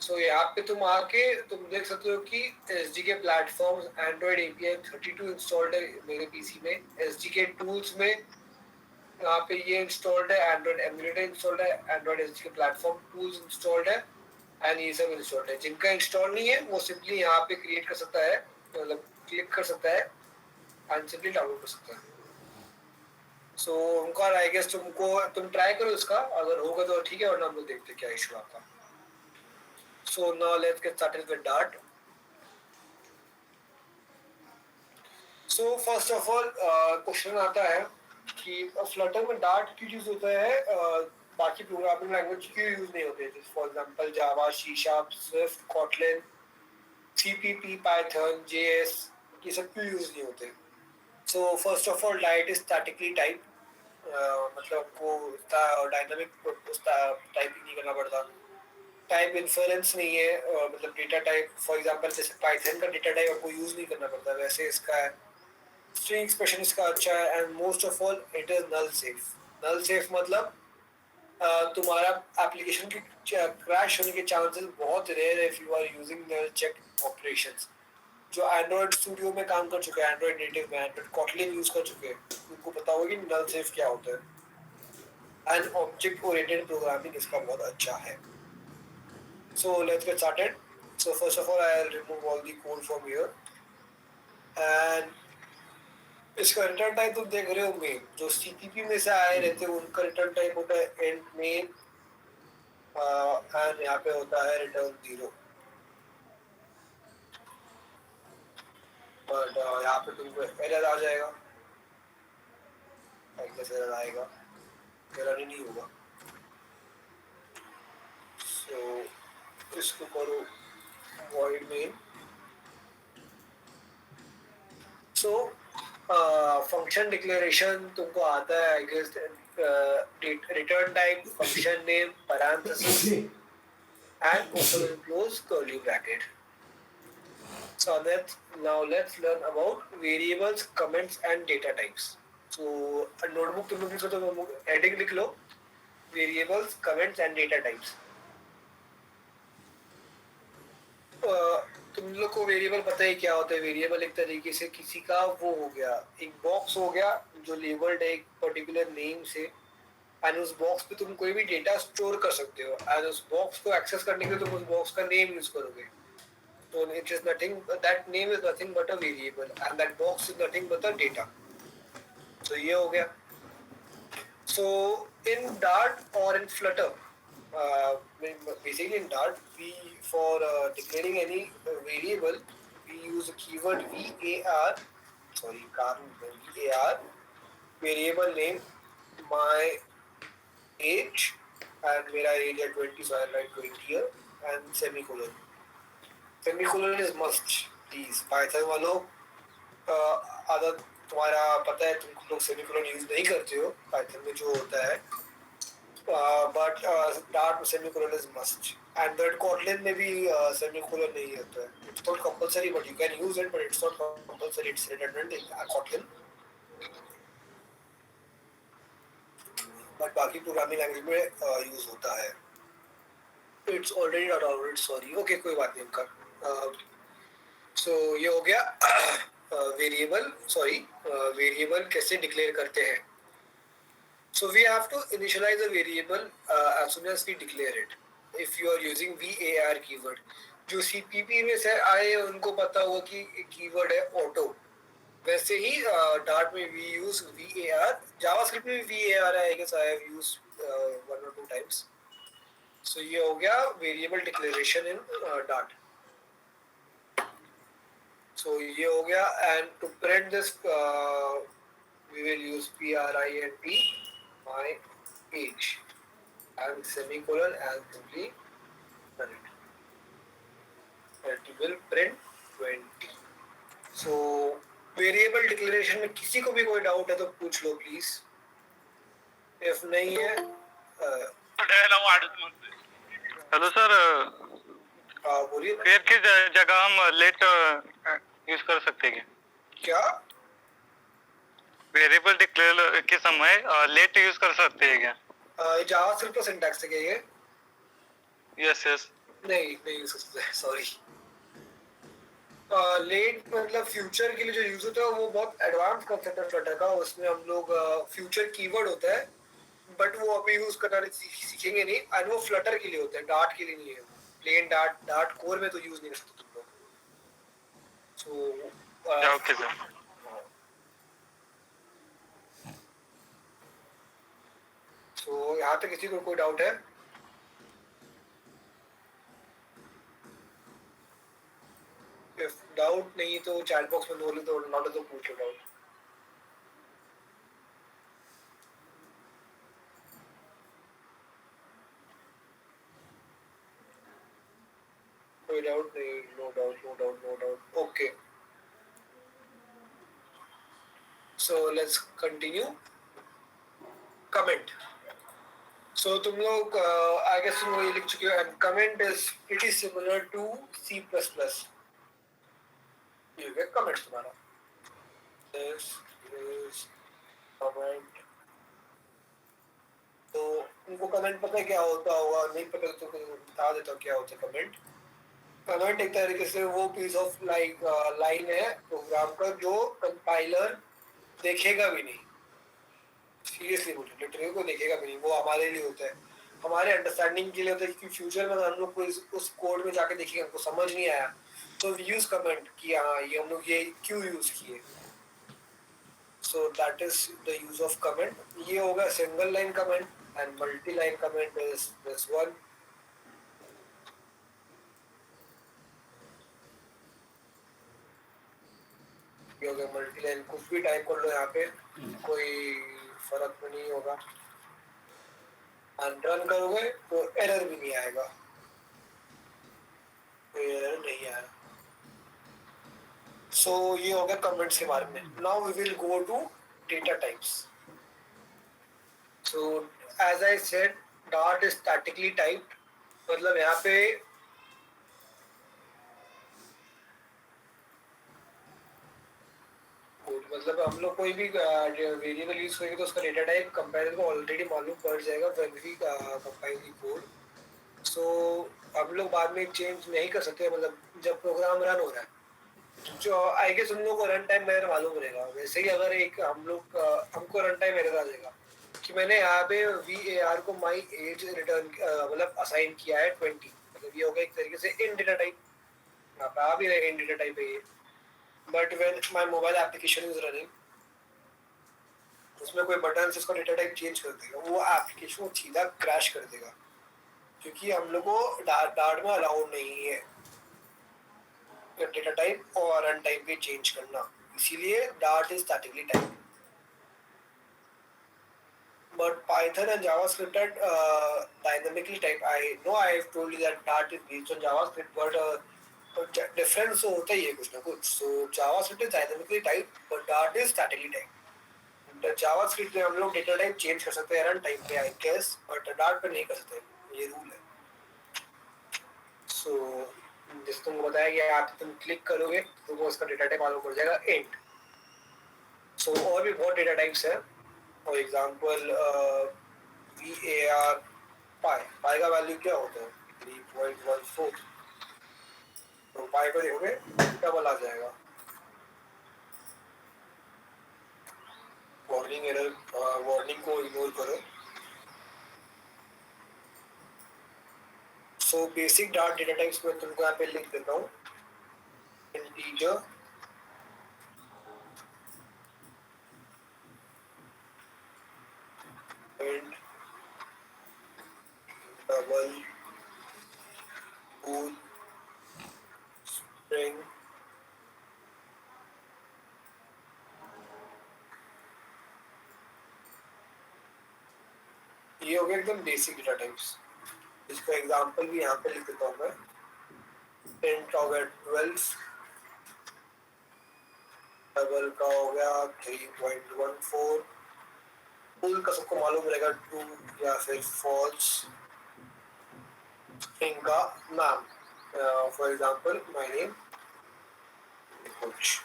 सो यहाँ पे तुम आके तुम देख सकते हो कि SDK platforms Android API 32 installed है मेरे पीसी में. SDK टूल्स में यहाँ पे ये इंस्टॉल्ड है. एंड्रॉइड एमुलेटर इंस्टॉल्ड है. Android SDK platform tools installed है एंड ये सब इंस्टॉल्ड है. जिनका इंस्टॉल नहीं है वो सिंपली यहाँ पे क्रिएट कर सकता है, मतलब क्लिक कर सकता है एंड सिंपली डाउनलोड कर सकता है. सो उनका आई गेस तुम ट्राई करो इसका, अगर होगा तो ठीक है, वरना हम लोग देखते क्या इशू आपका. सो now let's get started with dart. So first of all question आता है कि फ्लटर में डार्ट क्यों यूज होता है, बाकी प्रोग्रामिंग लैंग्वेज क्यों यूज नहीं होते. For example Java, C sharp, Swift, Kotlin, CPP, Python, JS, ये सब क्यों यूज नहीं होते. So first of all Dart is statically type, मतलब वो डायनामिक टाइपिंग नहीं करना पड़ता. टाइप इन्फरेंस नहीं है, मतलब डेटा टाइप फॉर एग्जांपल जैसे पाइथन का डेटा टाइप आपको यूज नहीं करना पड़ता, वैसे इसका है. स्ट्रिंग एक्सप्रेशन इसका अच्छा है. And most of all it is null safe. Null safe मतलब तुम्हारा एप्लीकेशन की क्रैश होने के चांसेस बहुत रेयर है if you are using null check operations. जो एंड्रॉइड स्टूडियो में काम कर चुके हैं, एंड्रॉइड नेटिव में एंड्रॉइड कॉटलिन यूज कर चुके हैं, उनको पता होगा कि नल सेफ क्या होता है. एंड ऑब्जेक्ट ओरिएंटेड प्रोग्रामिंग इसका बहुत अच्छा है. So let's get started. So first of all, I'll remove all the code from here. And इसका रिटर्न टाइप तुम देख रहे होंगे, जो सीपीपी में से आए रहते हैं उनका रिटर्न टाइप होता है एंड मेन, एंड यहाँ पे होता है रिटर्न 0. बट यहाँ पे तुमको एरर आ जाएगा, एरर आएगा, एरर ही नहीं होगा. सो इसको करो void main. So function declaration तुमको आता है I guess. Return type, function name, parenthesis and open and close curly bracket. So now let's learn about variables, comments and data types. So a notebook तुम लोग लिखो तो heading लिख लो variables, comments and data types. तुम लोग को variable पता है क्या होता है. वेरिएबल एक तरीके से किसी का वो हो गया, एक बॉक्स हो गया जो लेबल्ड है एक पर्टिकुलर नेम से, एंड उस बॉक्स पे तुम कोई भी डेटा स्टोर कर सकते हो. एंड उस बॉक्स को एक्सेस करने के लिए तुम उस बॉक्स का नेम यूज करोगे. So it is nothing, that name is nothing but a variable and that box is nothing but a data. So ये हो गया. So in Dart or in Flutter, basically in Dart, we for declaring any variable, we use a keyword var. Sorry, var. Variable name my age, and मेरा age है 20, so I write 20 here and semicolon. Semicolon is must please. Python वालों आदत तुम्हारा पता है, तुम लोग semicolon use नहीं करते हो पाइथन में जो होता है, बट डार्ट में semicolon is must. Android Kotlin में भी सेमीकोलन नहीं होता है. It's not compulsory but you can use it, but it's not compulsory. It's redundant in Kotlin, but बाकी प्रोग्रामिंग लैंग्वेज में यूज होता है. It's already not already, sorry. Okay, कोई बात नहीं उनका. सो ये हो गया वेरिएबल. सॉरी, वेरिएबल कैसे डिक्लेयर करते हैं. So we have to initialise a variable as soon as we declare it if you are using var keyword. जो सीपीपी में से आए उनको पता होगा कि कीवर्ड है ऑटो. वैसे ही डार्ट में वी यूज var. जावास्क्रिप्ट में भी var है, I guess I have used 1 or 2 times. So ये हो गया variable declaration in Dart. So ये हो गया. And to print this, we will use print my age and semicolon and simply run it. It will print 20. So variable declaration में किसी को भी कोई डाउट है तो पूछ लो प्लीज. If नहीं है, हेलो सर, बोलिए. वेयर की जगह हम लेट यूज कर सकते हैं क्या वेरिएबल डिक्लेयर के समय लेट यूज कर सकते हैं क्या? जावास्क्रिप्ट का सिंटैक्स है क्या ये? Yes yes. नहीं यूज कर सकते, सॉरी. लेट मतलब फ्यूचर के लिए जो यूज होता है वो बहुत एडवांस कंसेप्ट है फ्लटर का. उसमें हम लोग फ्यूचर कीवर्ड होता है, बट वो अभी यूज करना सीखेंगे नहीं. एंड वो फ्लटर के लिए होता है, डार्ट के लिए नहीं है. प्लेन डार्ट कोर में तो यूज नहीं कर सकते तुम लोग. So okay sir. यहाँ तक किसी को कोई डाउट है? इफ डाउट नहीं तो चैट बॉक्स में बोले तो नॉट तो पूछ लो डाउट। कोई डाउट नहीं, no doubt no doubt no doubt. Okay, so let's continue. Comment. So तुम लोग आई गेस तुम लोग ये लिख चुके हो, and comment is pretty similar to C plus plus. ये है कमेंट तुम्हारा। This is comment. तो उनको कमेंट पता है क्या होता होगा? नहीं पता तो बता देता हूँ क्या होता है कमेंट। कमेंट एक तरीके से वो पीस ऑफ लाइन है प्रोग्राम का जो कंपाइलर देखेगा भी नहीं। सीरियसली बोलो, लिटरली को देखेगा भी नहीं, वो हमारे लिए होता है, हमारे अंडरस्टैंडिंग के लिए होता है कि फ्यूचर में हम लोग को उस कोड में जाके देखेंगे, हमको समझ नहीं आया तो यूज कमेंट कि हाँ ये हम लोग ये क्यों यूज किए। So that is the use of comment. ये होगा single line comment, and multi line comment is this one. ये हो गया मल्टी लाइन, कुछ भी टाइप कर लो यहाँ पे, कोई फर्क तो नहीं होगा। रन करोगे तो एरर भी नहीं आएगा, कोई एरर नहीं आएगा। सो ये हो गया कमेंट्स के बारे में। Now we will go to data types. So as I said, डॉट इज स्टैटिकली टाइप्ड, मतलब यहाँ पे मतलब हम लोग कोई भी वेरिएबल यूज करेंगे तो उसका डेटा टाइप कंपाइलर को ऑलरेडी मालूम पड़ जाएगा when we compile the code. So हम लोग बाद में चेंज नहीं कर सकते, मतलब जब प्रोग्राम रन हो रहा है जो आई गेस उन लोगों को रन टाइम एरर मालूम रहेगा। वैसे ही अगर एक हम लोग हमको रन टाइम एरर आ जाएगा कि मैंने यहाँ पे VAR को माई एज रिटर्न मतलब असाइन किया है 20, मतलब ये होगा एक तरीके से इन डेटा टाइप, यहाँ पे आ भी रहेगा इन डेटा टाइप है ये। But when my mobile application is running, उसमें कोई बटन से उसका डेटा टाइप चेंज कर देगा, वो एप्लीकेशन को सीधा क्रैश कर देगा, क्योंकि हम लोग को डार्ट में अलाउड नहीं है डेटा टाइप और रन टाइम पे चेंज करना, इसीलिए dart is statically typed. But Python and JavaScript are dynamically typed. I know I have told you that Dart is based on JavaScript, but difference तो होता ही है कुछ ना कुछ. So JavaScript is dynamically typed, but Dart is statically typed. The JavaScript में हम लोग data type change कर सकते हैं रन टाइम पे आई गेस, बट Dart पे नहीं कर सकते, ये रूल है. So जिस तुमको बताया कि आप तुम क्लिक करोगे तो वो उसका डेटा टाइप मालूम पड़ जाएगा इंट. So और भी बहुत डेटा टाइप्स हैं. फॉर एग्जाम्पल VAR पाई का वैल्यू क्या होता है 3.14, तो पाई को देखोगे डबल आ जाएगा. वार्निंग को इग्नोर करो. So basic dart data types में तुमको यहाँ पे लिख देता हूँ. इंटीजर, इंट, डबल, बूल, स्ट्रिंग, ये हो गया एकदम बेसिक डेटा टाइप्स. इसका एग्जांपल भी यहाँ पे लिख देता हूँ मैं. इंट हो गया 12, डबल का हो गया 3.14, बूल का सबको मालूम रहेगा 2 या फिर फॉल्स. स्ट्रिंग का नाम, फॉर एग्जांपल माय नेम कुछ.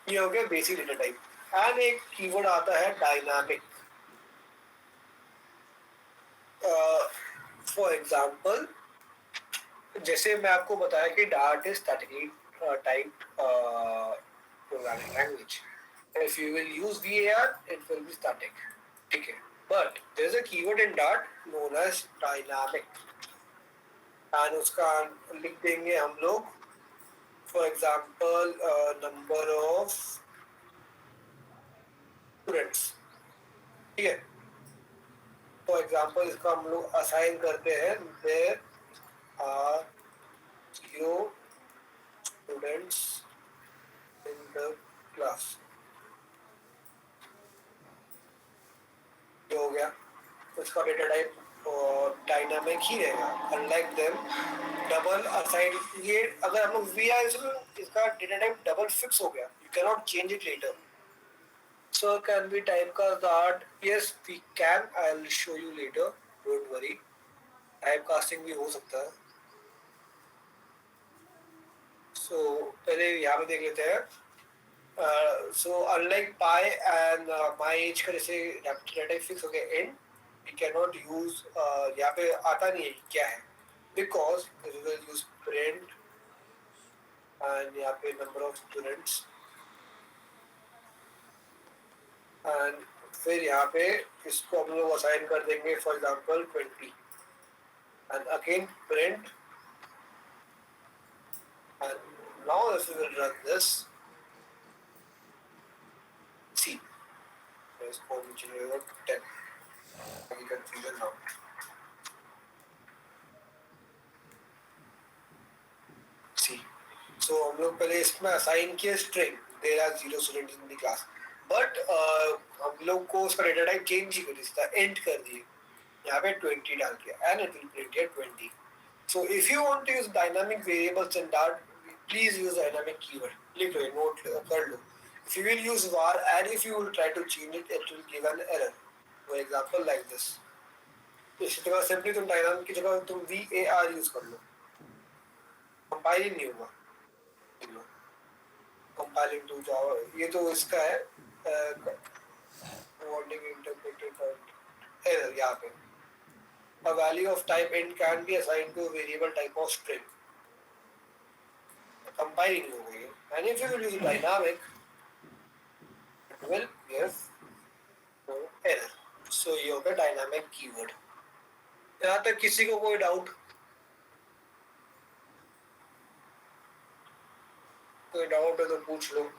ये हो गया बेसिक डेटा टाइप. एंड एक कीवर्ड आता है डायनामिक. फॉर एग्जांपल जैसे मैं आपको बताया कि Dart is statically typed programming language. If you will use VAR it will be static, ठीक है. But there is a keyword in Dart known as dynamic, and उसका लिख देंगे हम लोग. For example number of students, ठीक है। For example इसका हम लोग असाइन करते हैं there are 0 students in the class. ये हो गया। तो इसका डेटा टाइप डायनामिक ही रहेगा, अनलाइक देम डबल असाइन। ये अगर हम लोग वी आर, इसका डेटा टाइप डबल फिक्स हो गया, you can not change it later. So can be type का that, yes we can, I will show you later, don't worry. Type casting भी हो सकता है। सो पहले यहाँ पे देख लेते हैं। So unlike pi and my age का जैसे डेटा टाइप फिक्स हो गया int, we cannot use यहाँ पे आता नहीं है क्या है, because we will use print and यहाँ पे number of students and फिर यहाँ पे इसको हम लोग असाइन कर देंगे for example 20 and again print and now if we will run this, see इसको नीचे लेगा 10, any confusion now. See, so हम लोग पहले इसमें असाइन किया string, there are 0 students in the class, but हम लोग को उसका डेटा टाइप चेंज ही कर दिया, एंड कर दिए, यहाँ पे 20 डाल दिया and it will print here 20. So if you want to use dynamic variables in that, please use dynamic keyword, लिख लो, नोट कर लो. If you will use var and if you will try to change it, it will give an error. For example like this. इसी तरह simply तुम dynamic की जगह तुम var use कर लो, कंपाइल नहीं होगा. कंपाइलिंग टू जावा, ये तो इसका है वार्निंग इंटरप्रेटेड एरर. यहाँ पे a value of type int can be assigned to a variable type of string. Compiling हो गई है. And if you will use dynamic, it will give no error. So ये हो गया dynamic keyword. यहाँ तक किसी को कोई डाउट? कोई डाउट है तो पूछ लो.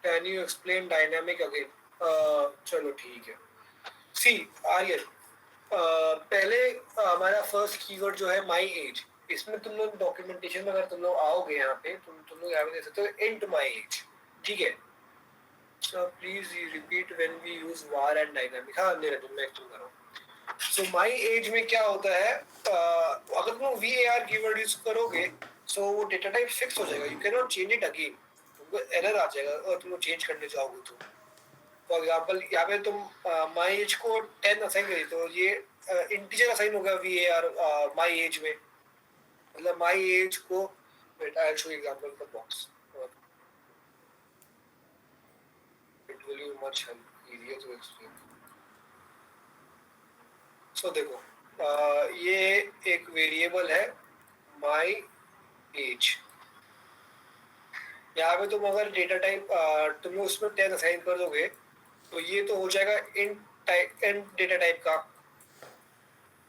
Can you explain dynamic again? चलो ठीक है. See, आर्यन, पहले हमारा फर्स्ट कीवर्ड जो है my age, इसमें तुम लोग डॉक्यूमेंटेशन में अगर तुम लोग आओगे यहाँ पे, तुम लोग यहाँ पे देख सकते हो int my age, ठीक है. So please repeat when we use var and dynamic. हाँ नहीं तुम मैं एक्चुअल कर रहा हूँ. So my age में क्या होता है, अगर तुम var कीवर्ड यूज करोगे so वो डेटा टाइप फिक्स हो जाएगा, you cannot change it again. तुमको एरर आ जाएगा और तुम चेंज करने जाओगे तो. फॉर एग्जाम्पल यहाँ पे तुम माई एज को 10 असाइन करी तो ये इंटीजर असाइन होगा var माई एज में, मतलब माई एज को, wait I will show example the box, it will be much easier to explain. So देखो ये एक वेरिएबल है माई एज. यहाँ पे तुम अगर डेटा टाइप तुम उसमें 10 असाइन कर दोगे तो ये तो हो जाएगा int डेटा टाइप का.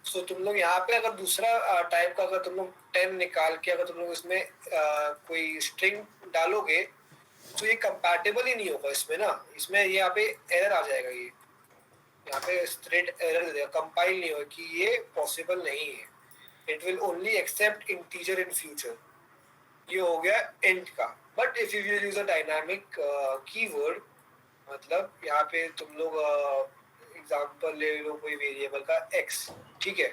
सो तुम लोग यहाँ पे अगर दूसरा टाइप का अगर तुम लोग 10 निकाल के अगर तुम लोग इसमें कोई स्ट्रिंग डालोगे तो ये कंपैटिबल ही नहीं होगा इसमें ना. इसमें ये यहाँ पे एरर आ जाएगा, ये यहाँ पे स्ट्रेट एरर दे देगा, कंपाइल नहीं होगा कि ये पॉसिबल नहीं है. It will only accept integer in future. ये हो गया int का. But if you use a dynamic keyword, मतलब यहाँ पे तुम लोग एग्जांपल ले लो कोई वेरिएबल का x, ठीक है.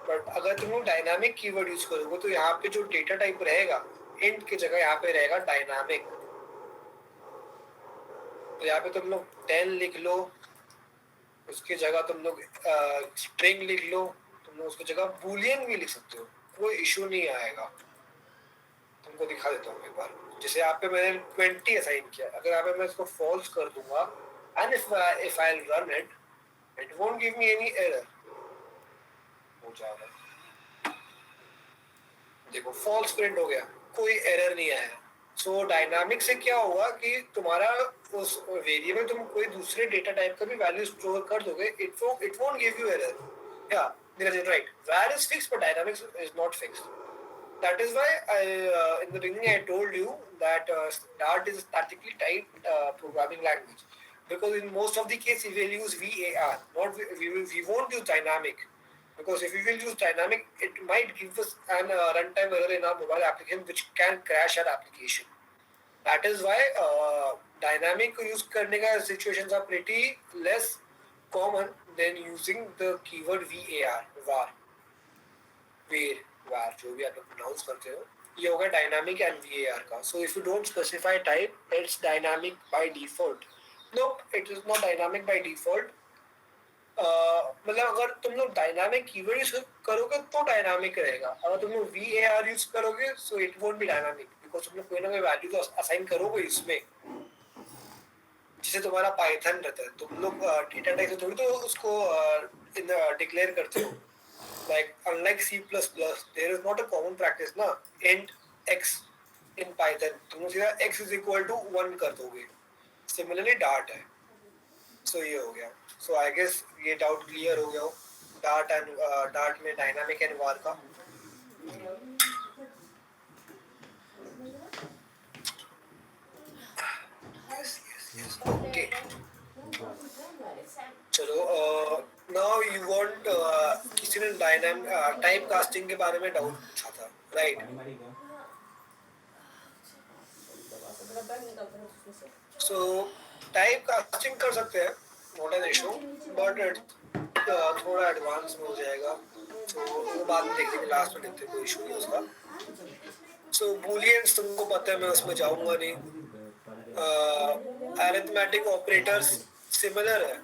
बट अगर तुम लोग डायनामिक कीवर्ड यूज करोगे तो यहाँ पे जो डेटा टाइप रहेगा int की जगह यहाँ पे रहेगा डायनामिक. तो यहाँ पे तुम लोग 10 लिख लो, उसकी जगह तुम लोग स्ट्रिंग लिख लो, तुम लोग उसकी जगह बूलियन भी लिख सकते हो, कोई इशू नहीं आएगा. तुमको दिखा देता हूँ एक बार. जैसे यहाँ पे मैंने 20 असाइन किया, अगर यहाँ पे मैं इसको फॉल्स कर दूंगा and if I run it, it won't give me any error. हो जाएगा, देखो फॉल्स प्रिंट हो गया, कोई एरर नहीं आया. सो डायनामिक से क्या होगा कि तुम्हारा उस वेरिएबल तुम कोई दूसरे डेटा टाइप का भी वैल्यू स्टोर कर दोगे, it won't give you error. या right, var is fixed but dynamics is not fixed. That is why in the beginning I told you that Dart is a statically typed programming language, because in most of the case we will use VAR, not we won't use dynamic, because if we will use dynamic it might give us an runtime error in our mobile application which can crash our application. That is why dynamic use करने का situations are pretty less common than using the keyword VAR, var, where, var जो भी आप pronounce करते हो, ये होगा dynamic and VAR का. So if you don't specify type, it's dynamic by default. Nope, it is not dynamic by default. मतलब अगर तुम लोग डायनामिक कीवर्ड यूज करोगे तो डायनामिक रहेगा, अगर तुम लोग VAR यूज करोगे so it won't be dynamic, because तुम लोग कोई ना कोई वैल्यू तो असाइन करोगे इसमें, जिसे तुम्हारा पाइथन रहता है. तुम लोग डेटा टाइप से थोड़ी तो उसको डिक्लेयर करते हो. Like unlike C++, there is not a common practice ना int x in Python. तुम लोग सीधा x is equal to 1 कर दोगे. Similarly Dart है. So ये हो गया. So I guess ये डाउट क्लियर हो गया हो डार्ट में डायनामिक एंड var का. Yes. Okay. चलो नाउ यू वांट किसी ने टाइप कास्टिंग के बारे में डाउट पूछा था, राइट? सो टाइप कास्टिंग कर सकते हैं, नॉट एन इशू, बट थोड़ा एडवांस में हो जाएगा, तो वो बाद में देखेंगे, लास्ट में देखते हैं, कोई इशू नहीं उसका. सो बूलियंस तुमको पता है, मैं उसमें जाऊंगा नहीं. अरिथमेटिक ऑपरेटर्स सिमिलर है,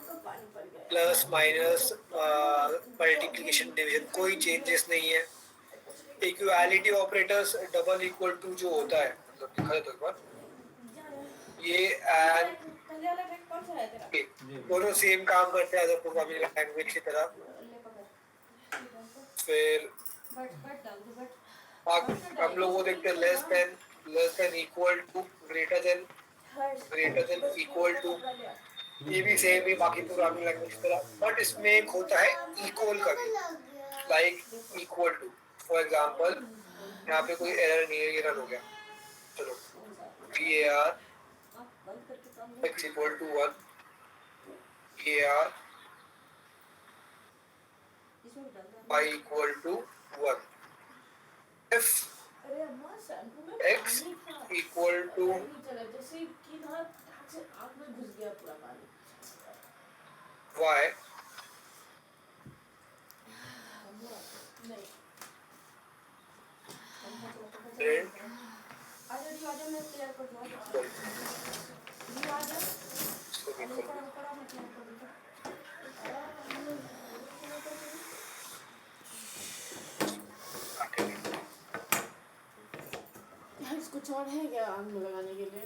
प्लस माइनस मल्टीप्लिकेशन डिवीजन, कोई चेंजेस नहीं है. Equality operators double equal to जो होता है, मतलब दिखा देता हूं एक बार, ये एंड दोनों सेम काम करते हैं एज अ प्रोग्रामिंग लैंग्वेज की तरह. फिर हम लोग वो देखते हैं less than equal to, greater than equal to, ये भी सेम ही बाकी प्रोग्रामिंग लैंग्वेज की तरह, बट इसमें एक होता है इक्वल का भी, like equal to. For example यहाँ पे कोई एरर नहीं है, ये रन हो गया. चलो var x equal to 1, var y equal to 1. If x equal to y, then कुछ और है क्या आग में लगाने के लिए?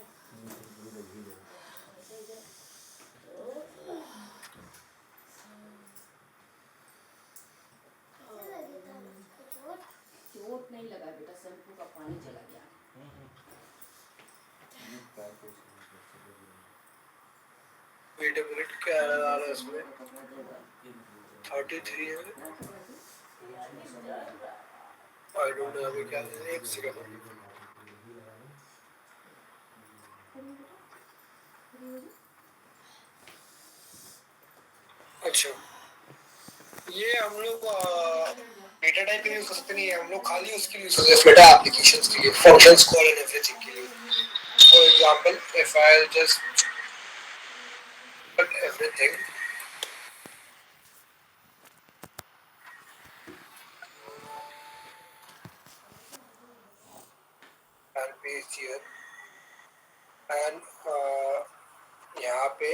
चोट नहीं लगा बेटा, शैम्पू का पानी चला गया. वेट अ मिनट, क्या आ रहा है इसमें? 33 है, आई डोंट नो अभी क्या है, एक सेकंड. अच्छा, ये हम लोग डेटा टाइप के लिए यूज कर सकते नहीं है, हम लोग खाली उसके लिए यूज करते हैं फ्लटर एप्लीकेशंस के लिए, फंक्शंस कॉल एंड एवरीथिंग के लिए. For example if I just put everything and paste here and यहाँ पे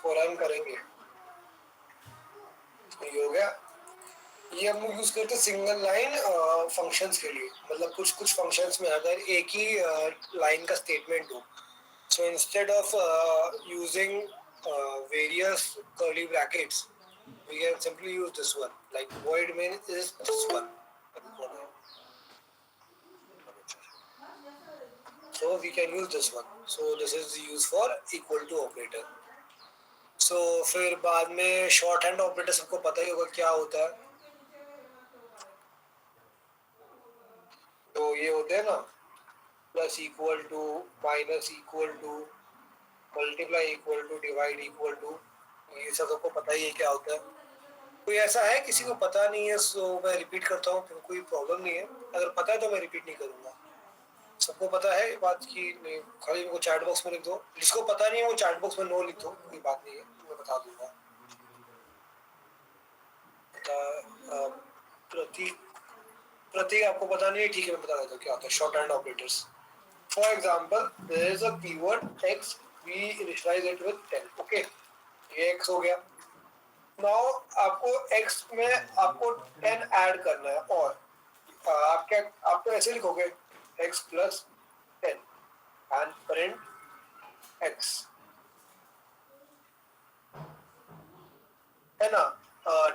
इसको रन करेंगे, ये हो गया। ये हम यूज करते हैं सिंगल लाइन फंक्शंस के लिए, मतलब कुछ कुछ फंक्शंस में अगर एक ही लाइन का स्टेटमेंट हो, सो instead of using various curly brackets, we can simply use this one, like void main is this one. So we can use this one. So this is used for equal to operator. So फिर बाद में short hand operator सबको पता ही होगा क्या होता है। तो ये होते हैं ना, plus equal to, minus equal to, multiply equal to, divide equal to, ये सब सबको पता ही है क्या होता है। कोई ऐसा है किसी को पता नहीं है, सो मैं रिपीट करता हूँ, कोई प्रॉब्लम नहीं है। अगर पता है तो मैं रिपीट नहीं करूँगा। सबको पता है बात की नहीं, खाली मेरे को चैट बॉक्स में लिख दो। जिसको पता नहीं है वो चैट बॉक्स में नो लिख दो, कोई बात नहीं है, मैं बता दूंगा। प्रतीक प्रतीक आपको पता नहीं है, ठीक है मैं बता देता हूँ क्या होता है shorthand operators. For example there is a keyword x, we initialise it with 10, okay, ये एक्स हो गया। नाउ आपको एक्स में आपको 10 ऐड करना है, और आप क्या, आपको ऐसे लिखोगे x plus 10 and print x, है ना।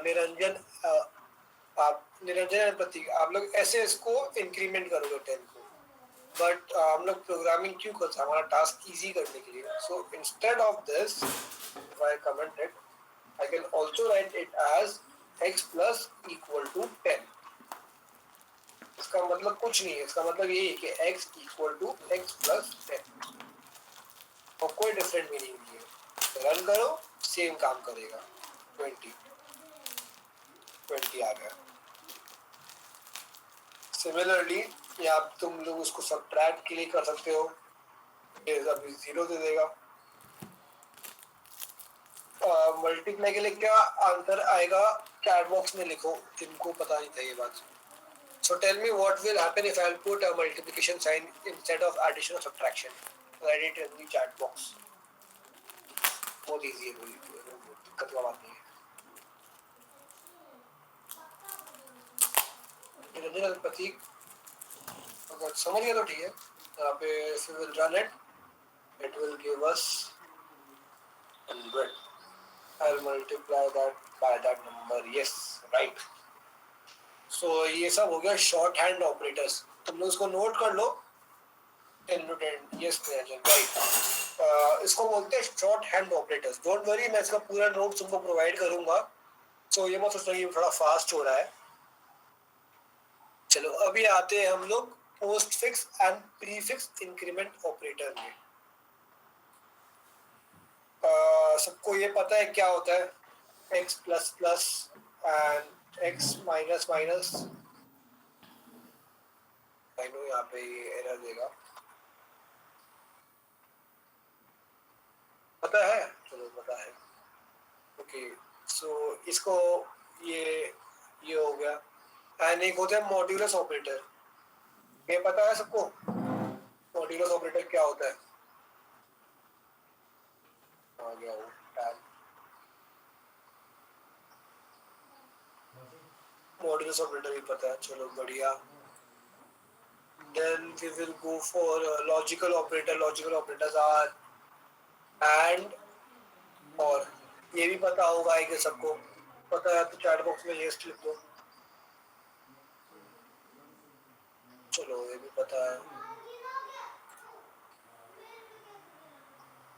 निरंजन आप निरंजन और प्रतीक आप लोग ऐसे इसको इंक्रीमेंट करोगे 10 को, बट हम लोग प्रोग्रामिंग क्यों करते हैं, हमारा टास्क इजी करने के लिए। So instead of this if I comment it, I can also write it as x plus equal to 10। इसका मतलब कुछ नहीं है, इसका मतलब ये है कि x equal to x plus 10, और कोई डिफरेंट मीनिंग नहीं है। रन करो, सेम काम करेगा। 20 आ गया। सिमिलरली यहाँ तुम लोग उसको सब्ट्रैक्ट के लिए कर सकते हो, ये अभी 0 दे देगा। मल्टीप्लाई के लिए क्या आंसर आएगा चैट बॉक्स में लिखो, जिनको पता नहीं था ये बात। So tell me what will happen if I'll put a multiplication sign instead of addition or subtraction. Write it in the chat box. बहुत easy है, कोई दिक्कत वाला बात नहीं है। निरंजन प्रतीक अगर समझ गया तो ठीक है। यहाँ पे if we will run it, it will give us 100. I'll multiply that by that number. Yes, right. सो ये सब हो गया शॉर्ट हैंड ऑपरेटर्स, तुम लोग इसको नोट कर लो। 10 to 10, यस राइट। इसको बोलते हैं short hand operators. Don't worry, मैं इसका पूरा नोट तुमको प्रोवाइड करूंगा, सो ये मत सोचना ये थोड़ा फास्ट हो रहा है। चलो अभी आते हैं हम लोग post fix and prefix increment operator में। सबको ये पता है क्या होता है, x plus plus and x minus minus. I know यहाँ पे ये एरर देगा, पता है, चलो पता है, ओके। सो इसको ये हो गया। एंड एक होता है मॉड्यूलस ऑपरेटर, ये पता है सबको मॉड्यूलस ऑपरेटर क्या होता है। आ गया वो टैब, मॉड्यूलस ऑपरेटर भी पता है, चलो बढ़िया। Then we will go for logical operator. Logical operators are and, और ये भी पता होगा कि सबको पता है तो चैट बॉक्स में लिस्ट लिख दो। चलो ये भी पता है।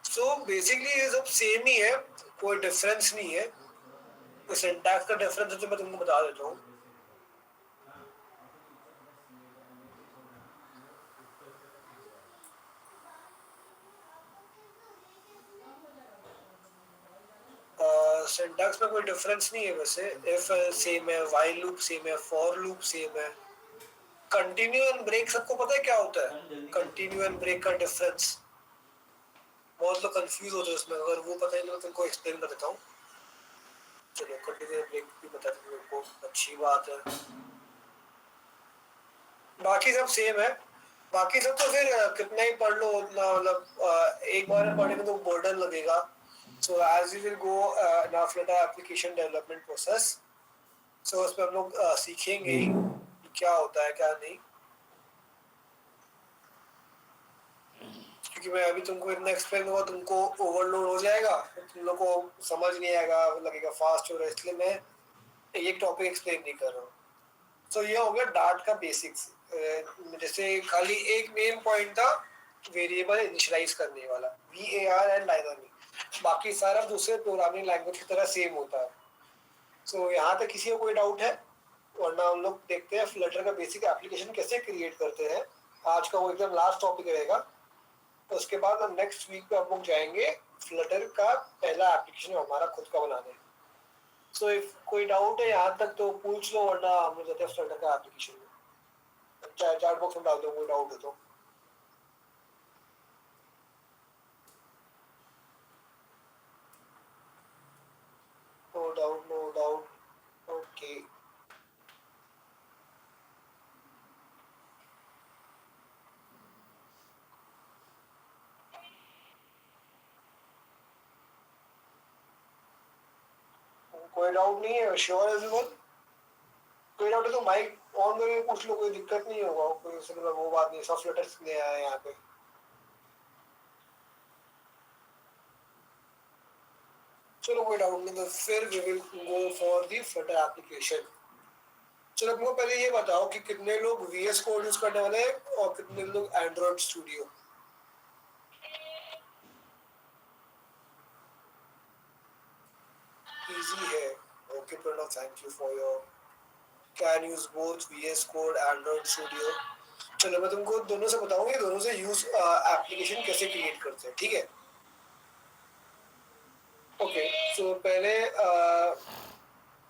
सो बेसिकली ये सब सेम ही है, कोई डिफरेंस नहीं है। तो सिंटैक्स का डिफरेंस है जो मैं तुमको बता देता हूँ। सिंटैक्स में कोई डिफरेंस नहीं है वैसे। इफ सेम है, व्हाइल लूप सेम है, फॉर लूप सेम है। कंटिन्यू एंड ब्रेक सबको पता है क्या होता है, कंटिन्यू एंड ब्रेक का डिफरेंस। बहुत लोग कंफ्यूज होते हैं उसमें, अगर वो पता है तो तुमको एक्सप्लेन कर देता हूँ। चलो कंटिन्यू एंड ब्रेक भी बता दूँ तुमको, अच्छी बात है। बाकी सब सेम है, बाकी सब तो फिर कितना ही पढ़ लो उतना, मतलब एक बार में पढ़ने में तो बर्डन लगेगा। So as we will go in our Flutter application development process, so उसमें हम लोग सीखेंगे कि क्या होता है क्या नहीं, क्योंकि मैं अभी तुमको इतना एक्सप्लेन हुआ तुमको ओवरलोड हो जाएगा, तुम लोग को समझ नहीं आएगा, लगेगा फास्ट हो रहा है, इसलिए मैं एक टॉपिक एक्सप्लेन नहीं कर रहा हूँ। सो ये हो गया डार्ट का बेसिक्स। जैसे खाली एक मेन पॉइंट था वेरिएबल इनिशियलाइज करने वाला, VAR एंड लाइनर में, बाकी सारा दूसरे प्रोग्रामिंग लैंग्वेज की तरह सेम होता है। सो यहाँ तक किसी को कोई डाउट है? वरना हम लोग देखते हैं फ्लटर का बेसिक एप्लीकेशन कैसे क्रिएट करते हैं। आज का वो एकदम लास्ट टॉपिक रहेगा, तो उसके बाद हम नेक्स्ट वीक पे हम लोग जाएंगे फ्लटर का पहला एप्लीकेशन हमारा खुद का बनाने। सो इफ कोई डाउट है यहाँ तक तो पूछ लो, वरना हम लोग जाते हैं फ्लटर का एप्लीकेशन में। चैट बॉक्स में डाल दो कोई डाउट है तो। No doubt, no doubt, okay. कोई डाउट नहीं है? Sure everyone? कोई डाउट है तो माइक ऑन करके पूछ लो, कोई दिक्कत नहीं होगा, कोई मतलब वो बात नहीं। सब फ्लटर्स ले आए हैं यहाँ पे। चलो कोई डाउट नहीं, तो फिर we will go for the Flutter application. चलो तुमको पहले ये बताओ कि कितने लोग VS कोड यूज करने वाले हैं और कितने लोग एंड्रॉइड स्टूडियो? इजी है। Okay Pranav, thank you for your can use both VS Code Android Studio. चलो मैं तुमको दोनों से बताऊंगी, दोनों से यूज एप्लीकेशन कैसे क्रिएट करते हैं, ठीक है? ओके, सो पहले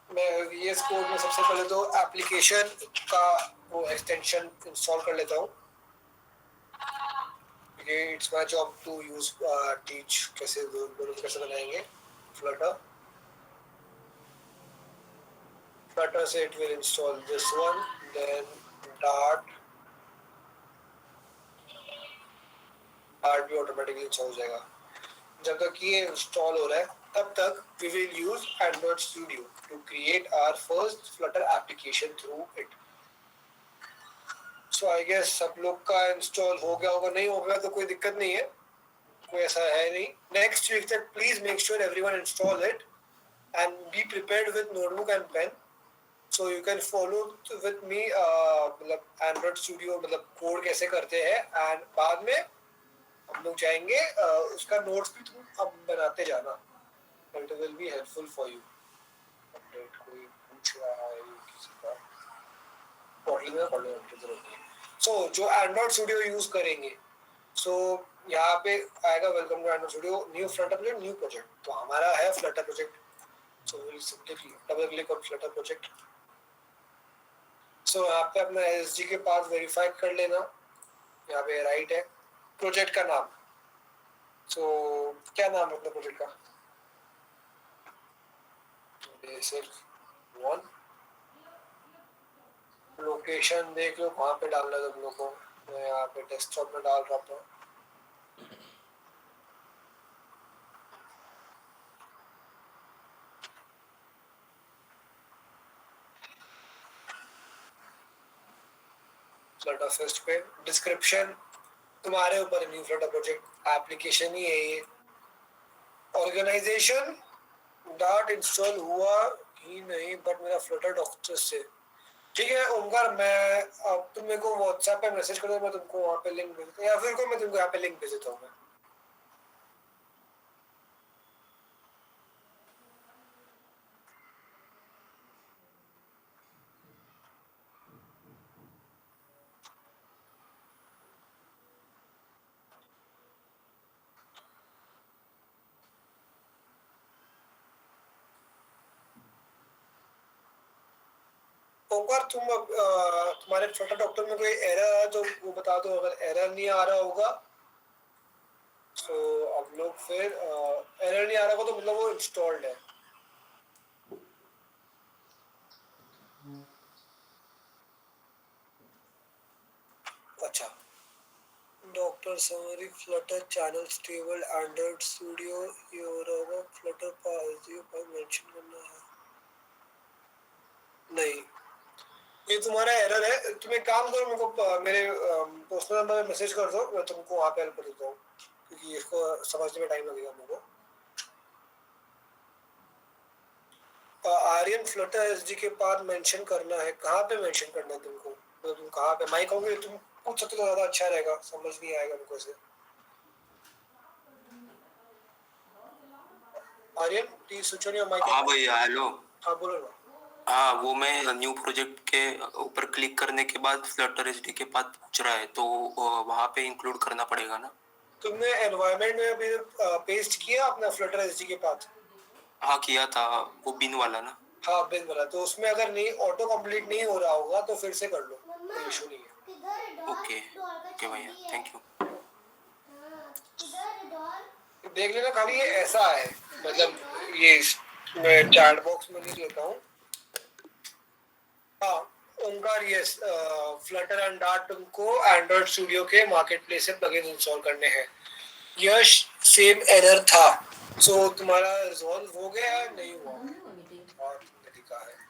मैं VS कोड में सबसे पहले तो एप्लीकेशन का वो एक्सटेंशन इंस्टॉल कर लेता हूँ। It's my job to use teach कैसे दोनों कैसे बनाएंगे फ्लटर। फ्लटर से it will install this one, then Dart भी ऑटोमेटिकली इंस्टॉल हो जाएगा। जब तक ये इंस्टॉल हो रहा है तब तक we will use Android Studio to create our first Flutter application through it. So I guess सब लोग का इंस्टॉल हो गया होगा, नहीं हो गया तो कोई दिक्कत नहीं है, कोई ऐसा है नहीं। नेक्स्ट वीक तक please make sure everyone install it and be prepared with notebook and pen, so you can follow with me मतलब एंड्रॉइड स्टूडियो मतलब कोड कैसे करते हैं, एंड बाद में हम लोग जाएंगे उसका नोट्स भी तुम अब बनाते जाना, it will be helpful for you. Update कोई पूछ रहा है किसी का पॉडलिंग में पढ़ लो। सो जो एंड्रॉइड स्टूडियो यूज करेंगे, सो यहाँ पे आएगा welcome to Android Studio new Flutter project, new project. तो हमारा है Flutter project, so will simply double click on Flutter project. So यहाँ पे अपना SG के पास वेरीफाई कर लेना, यहाँ पे राइट है प्रोजेक्ट का नाम। सो क्या नाम है अपने प्रोजेक्ट का? Basic one. लोकेशन देख लो कहाँ पे डालना है तुम लोग को, मैं यहाँ पे डेस्कटॉप में डाल रहा हूँ। फ्लटर फेस्ट पे डिस्क्रिप्शन तुम्हारे ऊपर, न्यू फ्लटर प्रोजेक्ट एप्लीकेशन ही है ये। ऑर्गेनाइजेशन डार्ट इंस्टॉल हुआ ही नहीं बट मेरा फ्लटर डॉक्टर से, ठीक है ओमकार। मैं अब तुम मेरे को व्हाट्सएप पे मैसेज कर दो, मैं तुमको वहाँ पे लिंक भेज देता हूँ, या फिर को मैं तुमको यहाँ पे लिंक भेज देता हूँ मैं। ओमकार तुम तुम्हारे फ्लटर डॉक्टर में कोई एरर है तो वो बता दो, अगर एरर नहीं आ रहा होगा तो अब लोग फिर एरर नहीं आ रहा होगा तो मतलब वो इंस्टॉल्ड है। अच्छा, Flutter summary, Flutter channel stable, Android Studio, Yoruba, Flutter पर मेंशन करना है नहीं। ये तुम्हारा एरर है। तुम एक काम करो, मेरे को मेरे पर्सनल नंबर पे मैसेज कर दो, मैं तुमको वहाँ पे हेल्प कर देता हूँ, क्योंकि इसको समझने में टाइम लगेगा मेरे को। आर्यन फ्लटर एसडी के पास मेंशन करना है। कहाँ पे मेंशन करना है तुमको? तो तुम कहाँ पे माइक होगे, तुम पूछ सकते तो ज्यादा अच्छा रहेगा, समझ नहीं आएगा मेरे को से। Aryan please switch on your mic. हाँ भैया, हेलो। हाँ बोलो ना। हाँ, वो मैं न्यू प्रोजेक्ट के ऊपर क्लिक करने के बाद फ्लटर एचडी के पास पूछ रहा है, तो वहाँ पे इंक्लूड करना पड़ेगा ना? तुमने एनवायरनमेंट में अभी पेस्ट किया अपना फ्लटर एसडी के पास? हाँ किया था, वो बिन वाला ना? हाँ बिन वाला। तो उसमें अगर नहीं ऑटो कंप्लीट नहीं हो रहा होगा तो फिर से कर लो, कोई इशू नहीं है। ओके ओके भैया, थैंक यू। देख लेना खाली ये ऐसा है, मतलब ये मैं चैट बॉक्स में लिख लेता हूँ। हाँ Omkar, yes, Flutter and dart तुमको एंड्रॉइड स्टूडियो के मार्केट प्लेस से प्लगइन इंस्टॉल करने हैं। यह सेम एरर था, सो तुम्हारा रिजॉल्व हो गया है नहीं हुआ? और तुमने लिखा है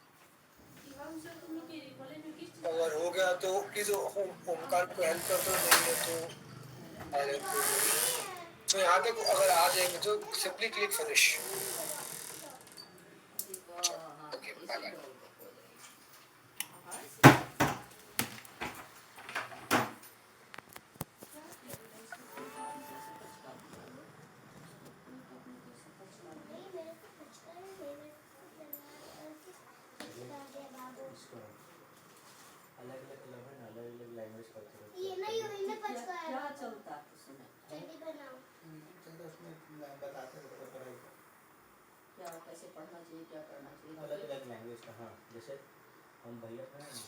अगर हो गया तो प्लीज ओमकार को हेल्प कर दो, नहीं है तो अरे तो यहाँ तक अगर आ जाएंगे तो simply click finish. Okay bye bye. ये नहीं हुई ना पचका क्या चलता है उसमें चड्डी बनाओ चलता उसमें बताते हैं पढ़ाई क्या कैसे पढ़ना चाहिए, क्या करना चाहिए, अलग अलग लैंग्वेज का। हाँ जैसे हम भैया का है ना,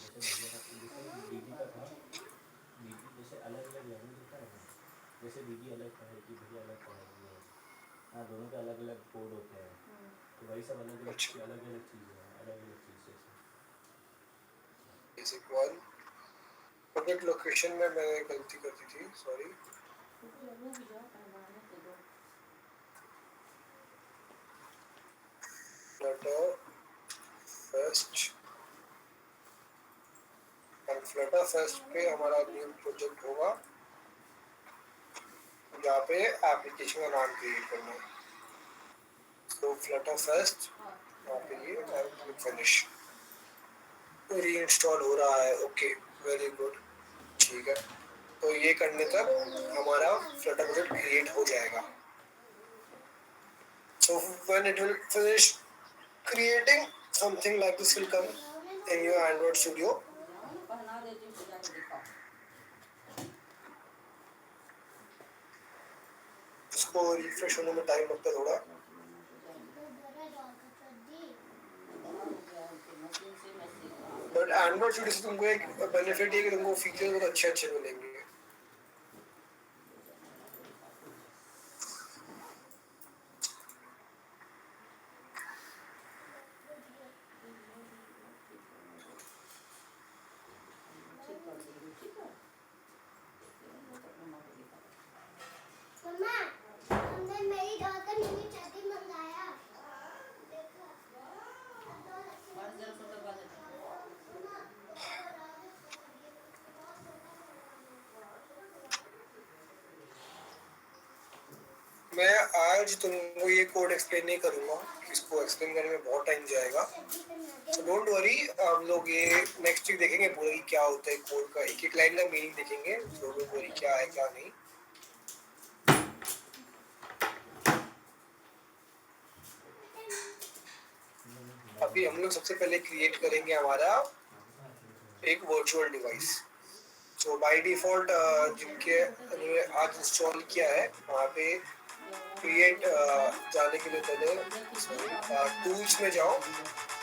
जैसे भैया का जैसे दीदी का था, दीदी जैसे अलग अलग लैंग्वेज होता है ना, जैसे दीदी अलग पढ़ेगी भैया अलग पढ़ेगी, हाँ दोनों के अलग अलग कोड होते हैं, तो वही सब अलग अलग अलग अलग चीज़ें हैं, अलग अलग चीज़ जैसे बेसिक वन प्रोजेक्ट लोकेशन में मैंने गलती कर दी थी, सॉरी। फ्लटर फेस्ट और फ्लटर फेस्ट पे हमारा न्यू प्रोजेक्ट होगा जहाँ पे एप्लीकेशन का नाम क्रिएट करना है। तो फ्लटर फेस्ट यहाँ पे ये क्लिक फिनिश। री इंस्टॉल हो रहा है, ओके वेरी गुड, ठीक है। तो ये करने तक हमारा फ्लटर प्रोजेक्ट क्रिएट हो जाएगा। So when it will finish creating, something like this will come in your Android Studio. पहना देती हूँ पूजा को दिखाओ। इसको रिफ्रेश होने में टाइम लगता है थोड़ा, बट एंड्रॉइड स्टूडियो से तुमको एक बेनिफिट है कि तुमको फीचर्स बहुत अच्छे अच्छे मिलेंगे। मम्मा हमने मेरी डॉल का न्यू चड्डी मंगाया देखो मैं आज तुमको ये कोड एक्सप्लेन नहीं करूंगा, इसको एक्सप्लेन करने में बहुत टाइम जाएगा, so डोंट वरी। हम लोग ये नेक्स्ट वीक देखेंगे पूरा कि क्या होता है कोड का, एक एक लाइन का मीनिंग देखेंगे, so डोंट वरी क्या है क्या नहीं। अभी हम लोग सबसे पहले क्रिएट करेंगे हमारा एक virtual device. So by default जिनके आज इंस्टॉल किया है वहाँ पे क्रिएट जाने के लिए पहले टूल्स में जाओ,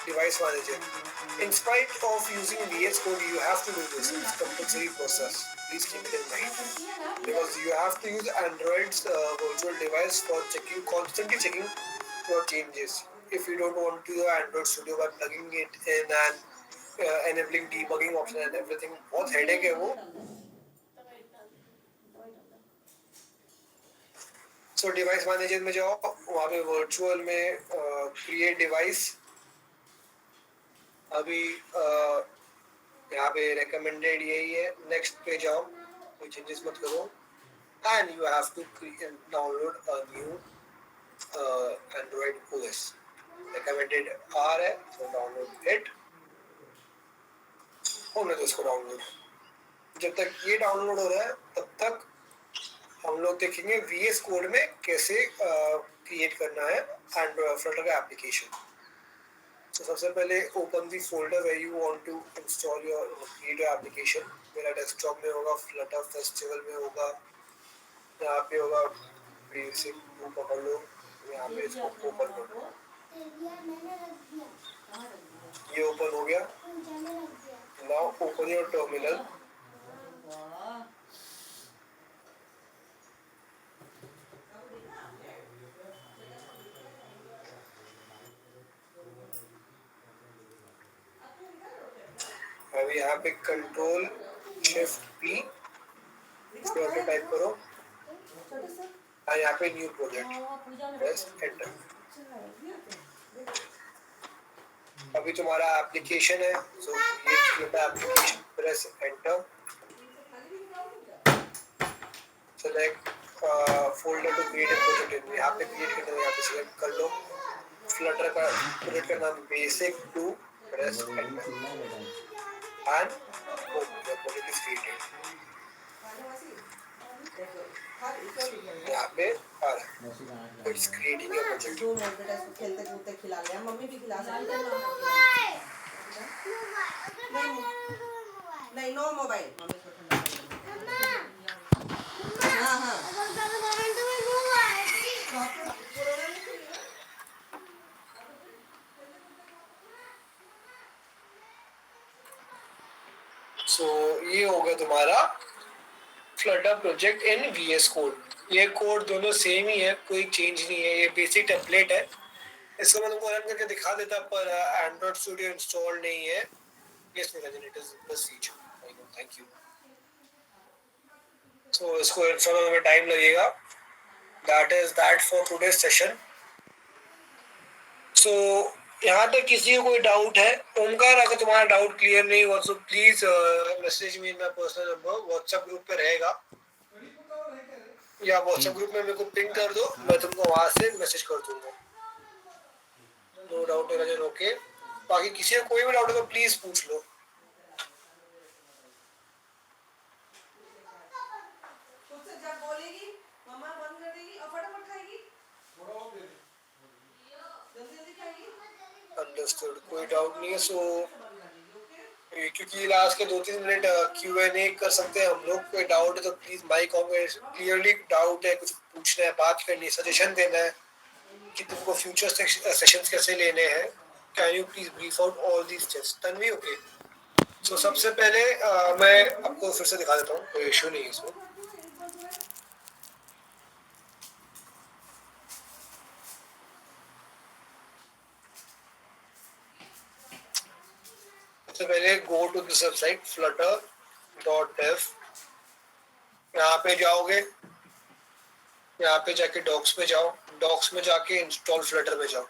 device manager. In spite of using VS Code you have to do this, it's compulsory process, please keep it in mind because you have to use Android's virtual device for checking, constantly checking your changes. If you don't want to use Android Studio by plugging it in and enabling debugging option and everything, बहुत headache है वो। सो device manager में जाओ, वहाँ पे virtual में create device, अभी यहाँ पे रिकमेंडेड यही है, नेक्स्ट पे जाओ, कोई चेंजेस मत करो, and you have to download a new Android OS, recommended आ रहा है, सो डाउनलोड इट, होने दो इसको डाउनलोड। जब तक ये डाउनलोड हो रहा है तब तक हम लोग देखेंगे VS कोड में कैसे क्रिएट करना है एंड्रॉइड फ्लटर का एप्लीकेशन। तो सबसे पहले open the folder where you want to install your create your application. मेरा डेस्कटॉप में होगा, फ्लटर फेस्टिवल में होगा, यहाँ पे होगा बेसिक, वो पकड़ लो, यहाँ पे इसको ओपन कर दो, मैंने रख दिया, ये ओपन हो गया। मैंने रख दिया। नाउ ओपन योर टर्मिनल, अभी यहाँ पे कंट्रोल शिफ्ट P इसको आके टाइप करो, और यहाँ पे न्यू प्रोजेक्ट, प्रेस एंटर। अभी तुम्हारा एप्लीकेशन है, so create application, press enter, select folder to create a project in, यहाँ पे क्रिएट करना है, यहाँ पे सिलेक्ट कर लो, फ्लटर का प्रोजेक्ट का नाम basic 2, press enter, and project is created. यहाँ पे आ रहा है, it's creating your project. 2 minute बेटा, इसको खेलते कूदते खिला लिया, मम्मी भी खिला सकती है। नहीं, नो मोबाइल, मम्मी को ठंडा कर देंगे। हाँ हाँ, सो ये हो गया तुम्हारा Flutter project in VS code. ये कोड दोनों सेम ही है, कोई चेंज नहीं है, ये बेसिक टेम्पलेट है। इसको मैं तुमको रन करके दिखा देता, पर एंड्रॉइड स्टूडियो इंस्टॉल नहीं है। Yes Niranjan, it is plus feature, I know, thank you. So इसको इंस्टॉल होने में टाइम लगेगा। That is that for today's session. So यहाँ तक किसी को कोई डाउट है? ओमकार, अगर तुम्हारा डाउट क्लियर नहीं हुआ तो please message me in my personal number, WhatsApp group पे रहेगा, या व्हाट्सएप ग्रुप में मेरे को पिंग कर दो, मैं तुमको वहां से मैसेज कर दूंगा। No doubt Niranjan, okay. बाकी किसी को कोई भी डाउट है तो प्लीज पूछ लो। खुद से जब बोलेगी मम्मा बंद कर देगी और फटाफट खाएगी, जल्दी जल्दी खाएगी। अंडरस्टूड, कोई डाउट नहीं है। सो क्योंकि लास्ट के 2-3 मिनट Q&A कर सकते हैं हम लोग, कोई डाउट है तो प्लीज माइक ऑन में, क्लियरली डाउट है, कुछ पूछना है, बात करनी है, सजेशन देना है कि तुमको फ्यूचर सेशंस कैसे लेने हैं, can you please brief out all these steps. Tanvi, okay. So सबसे पहले मैं आपको फिर से दिखा देता हूँ, कोई इशू नहीं है इसमें। सबसे पहले गो टू दिस वेबसाइट flutter.dev, यहाँ पे जाओगे, यहाँ पे जाके डॉक्स पे जाओ, डॉक्स में जाके इंस्टॉल फ्लटर में जाओ।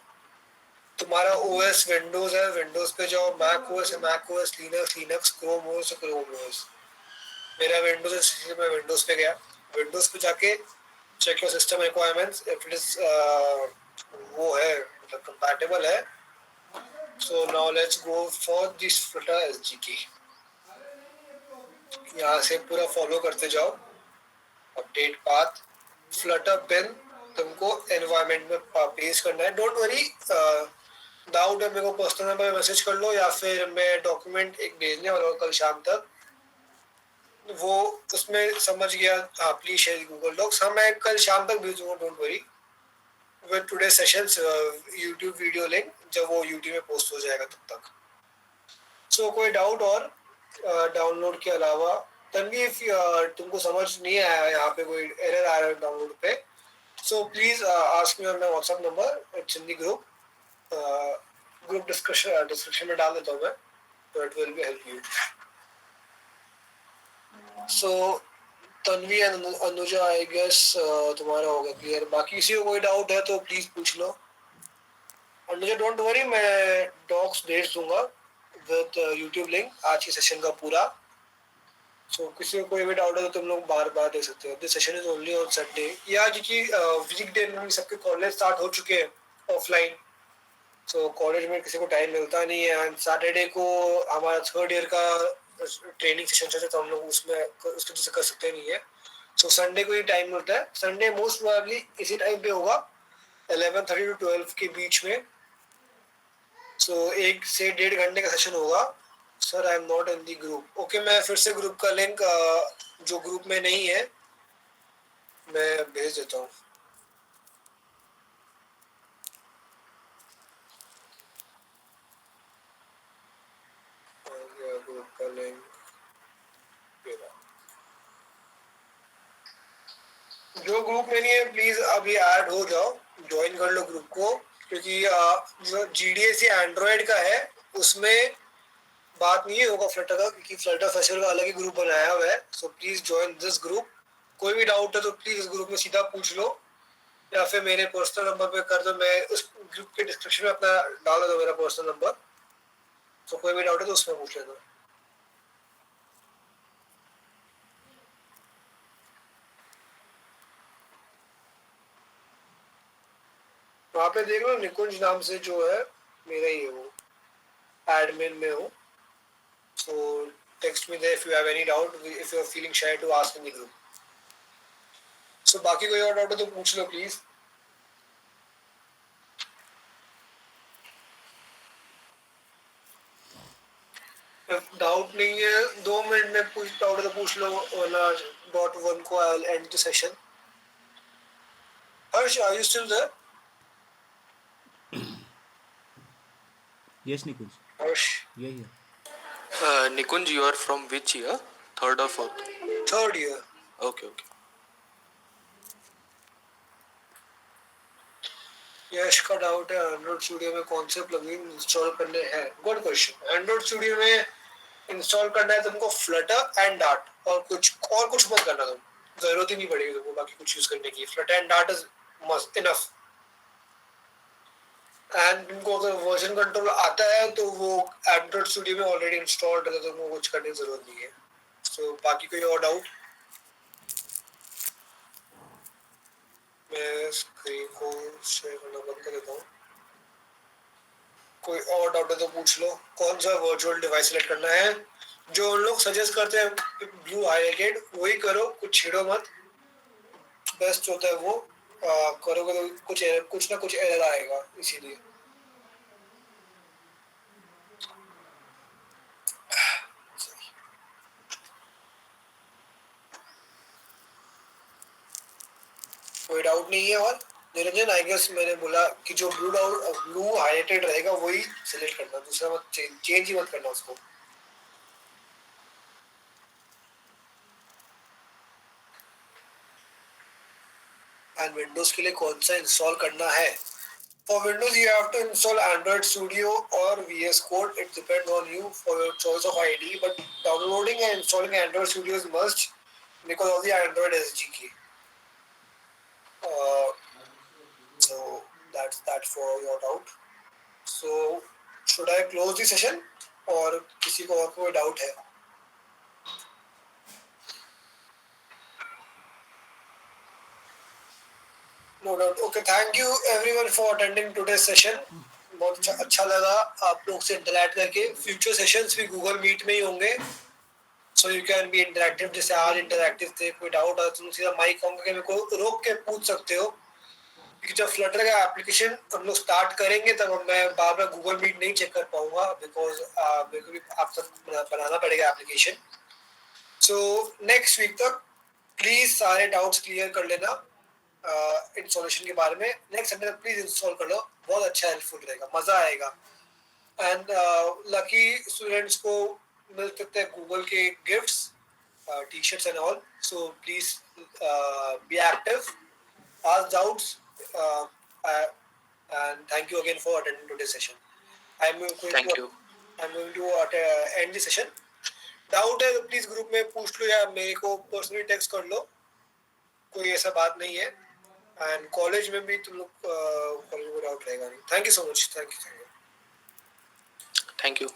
तुम्हारा OS विंडोज है, विंडोज पे जाओ, मैक OS है, Mac OS, Linux, Chrome OS है, क्रोम OS। मेरा विंडोज है, इसलिए मैं विंडोज पे गया। विंडोज पे जाके check your system requirements, if it is वो है, मतलब कंपैटिबल है। So now let's go for this Flutter SDK। यहाँ से पूरा फॉलो करते जाओ, अपडेट पाथ, फ्लटर पिन तुमको एनवायरनमेंट में पेस्ट करना है। डोंट वरी, डाउट है मेरे को पर्सनल नंबर पे मैसेज कर लो, या फिर मैं डॉक्यूमेंट एक भेजने वाला हूँ कल शाम तक, वो उसमें समझ गया। हाँ, प्लीज शेयर गूगल डॉक्स, हाँ मैं कल शाम तक भेजूंगा, don't worry, with today sessions YouTube video link, जब वो यूट्यूब में पोस्ट हो जाएगा तब तक। सो कोई डाउट और डाउनलोड के अलावा? तन्वी, तुमको समझ नहीं आया, यहाँ पे कोई एरर आ रहा है डाउनलोड पे, so please ask me on my WhatsApp number, it's in the group, group description में डाल देता हूँ मैं, तो it will be help you. So Tanvi and Anuja I guess तुम्हारा होगा क्लियर. बाकी किसी को कोई डाउट है तो प्लीज पूछ लो. अनुजा डोंट वरी, मैं डॉक्स भेज दूंगा विद यूट्यूब लिंक आज के सेशन का पूरा. सो किसी को कोई भी डाउट है तो तुम लोग बार बार देख सकते हो. This session is only on Sunday. या क्योंकि वीक डे में सबके कॉलेज स्टार्ट हो चुके हैं ऑफलाइन, सो कॉलेज में किसी को टाइम मिलता नहीं है. एंड सैटरडे को हमारा थर्ड ईयर का ट्रेनिंग सेशन चलता है तो हम लोग उसमें उसकी वजह से कर सकते नहीं है. सो संडे को ही टाइम मिलता है. संडे मोस्ट प्रोबेबली इसी टाइम पे होगा 11:30 to 12 के बीच में. सो 1 से 1.5 घंटे का सेशन होगा. Sir I am not in the group. Okay, मैं फिर से ग्रुप का लिंक जो ग्रुप में नहीं है मैं भेज देता हूँ. ग्रुप का लिंक जो ग्रुप में नहीं है प्लीज अभी ऐड हो जाओ, ज्वाइन कर लो ग्रुप को. क्योंकि जो GDS एंड्रॉयड का है उसमें बात नहीं होगा फ्लटर का, क्योंकि फ्लटर फेस्टिवल का अलग ही ग्रुप बनाया हुआ है. So please join this group. कोई भी डाउट है तो प्लीज इस ग्रुप में सीधा पूछ लो या फिर मेरे पर्सनल नंबर पे कर दो. मैं उस ग्रुप के डिस्क्रिप्शन में अपना डाल दो, मेरा पर्सनल नंबर. तो कोई भी डाउट है तो उसमें पूछ लेना. वहाँ पे देख लो निकुंज नाम से जो है मेरा ही है, वो एडमिन में हूँ. So text me there if you have any doubt, if you are feeling shy to ask in the group. So बाकी कोई और डाउट है तो पूछ लो प्लीज. डाउट नहीं है 2 मिनट में पूछ डाउट है तो पूछ लो, वरना .1 को I will end the session. Harsh, are you still there? Yes, Nikunj. Harsh, Yeah. Nikunj, you are from which year? Third or fourth? Third year. Okay. यश का डाउट है एंड्रॉइड स्टूडियो में कौन से प्लगइन इंस्टॉल करने हैं. Good question. एंड्रॉइड स्टूडियो में install करना है तुमको फ्लटर एंड डार्ट, और कुछ मत करना. तुम जरूरत ही नहीं पड़ेगी तुमको बाकी कुछ यूज करने की. Flutter and dart is must enough. And तुमको अगर वर्जन कंट्रोल आता है तो वो एंड्रॉइड स्टूडियो में ऑलरेडी इंस्टॉल्ड है, तो तुमको कुछ करने की जरूरत नहीं है. सो बाकी कोई और डाउट? मैं स्क्रीन को शेयर करना बंद कर देता हूँ. कोई और डाउट है तो पूछ लो. कौन सा वर्चुअल डिवाइस सेलेक्ट करना है? जो उन लोग सजेस्ट करते हैं ब्लू हाईलाइटेड वही करो, कुछ छेड़ो मत. बेस्ट होता है वो. करोगे तो कुछ ना कुछ एरर आएगा, इसीलिए. कोई डाउट नहीं है. और निरंजन, आई गेस मैंने बोला कि जो ब्लू हाईलाइटेड रहेगा वही सिलेक्ट करना, दूसरा मत चेंज ही मत करना उसको. एंड विंडोज के लिए कौन सा इंस्टॉल करना है? For Windows you have to install Android Studio और VS Code. It depends on you for your choice of ID, but downloading and installing Android Studio is must because of the Android SG की. So that's for your doubt. So should I close the session और किसी को और कोई doubt है? No doubt. Okay, thank you everyone for attending today's session. बहुत अच्छा लगा आप लोग से इंटरैक्ट करके. फ्यूचर सेशंस भी गूगल मीट में ही होंगे, सो यू कैन बी इंटरैक्टिव. जैसे आज इंटरैक्टिव थे. कोई डाउट है तुम सीधा माइक ऑन करके मेरे को रोक के पूछ सकते हो. क्योंकि जब फ्लटर का एप्लीकेशन हम लोग स्टार्ट करेंगे तब मैं बार बार गूगल मीट नहीं चेक कर पाऊंगा, बिकॉज मेरे को भी आप सब बनाना पड़ेगा एप्लीकेशन. सो नेक्स्ट वीक तक प्लीज सारे डाउट्स क्लियर कर लेना इंस्टॉलेशन के बारे में. नेक्स्ट संडे तक प्लीज इंस्टॉल कर लो. बहुत अच्छा हेल्पफुल रहेगा, मजा आएगा. एंड लकी स्टूडेंट्स को मिल सकते हैं गूगल के gifts, T-shirts and all. So please be active, ask doubts, and thank you again for attending today's session. I'm going Thank to you. end the session. Doubt है तो please group में पूछ लो या मेरे को पर्सनली टेक्स्ट कर लो, कोई ऐसा बात नहीं है। एंड कॉलेज में भी तुम लोग कॉलेज में डाउट रहेगा नहीं। Thank you so much, thank you. Thank you.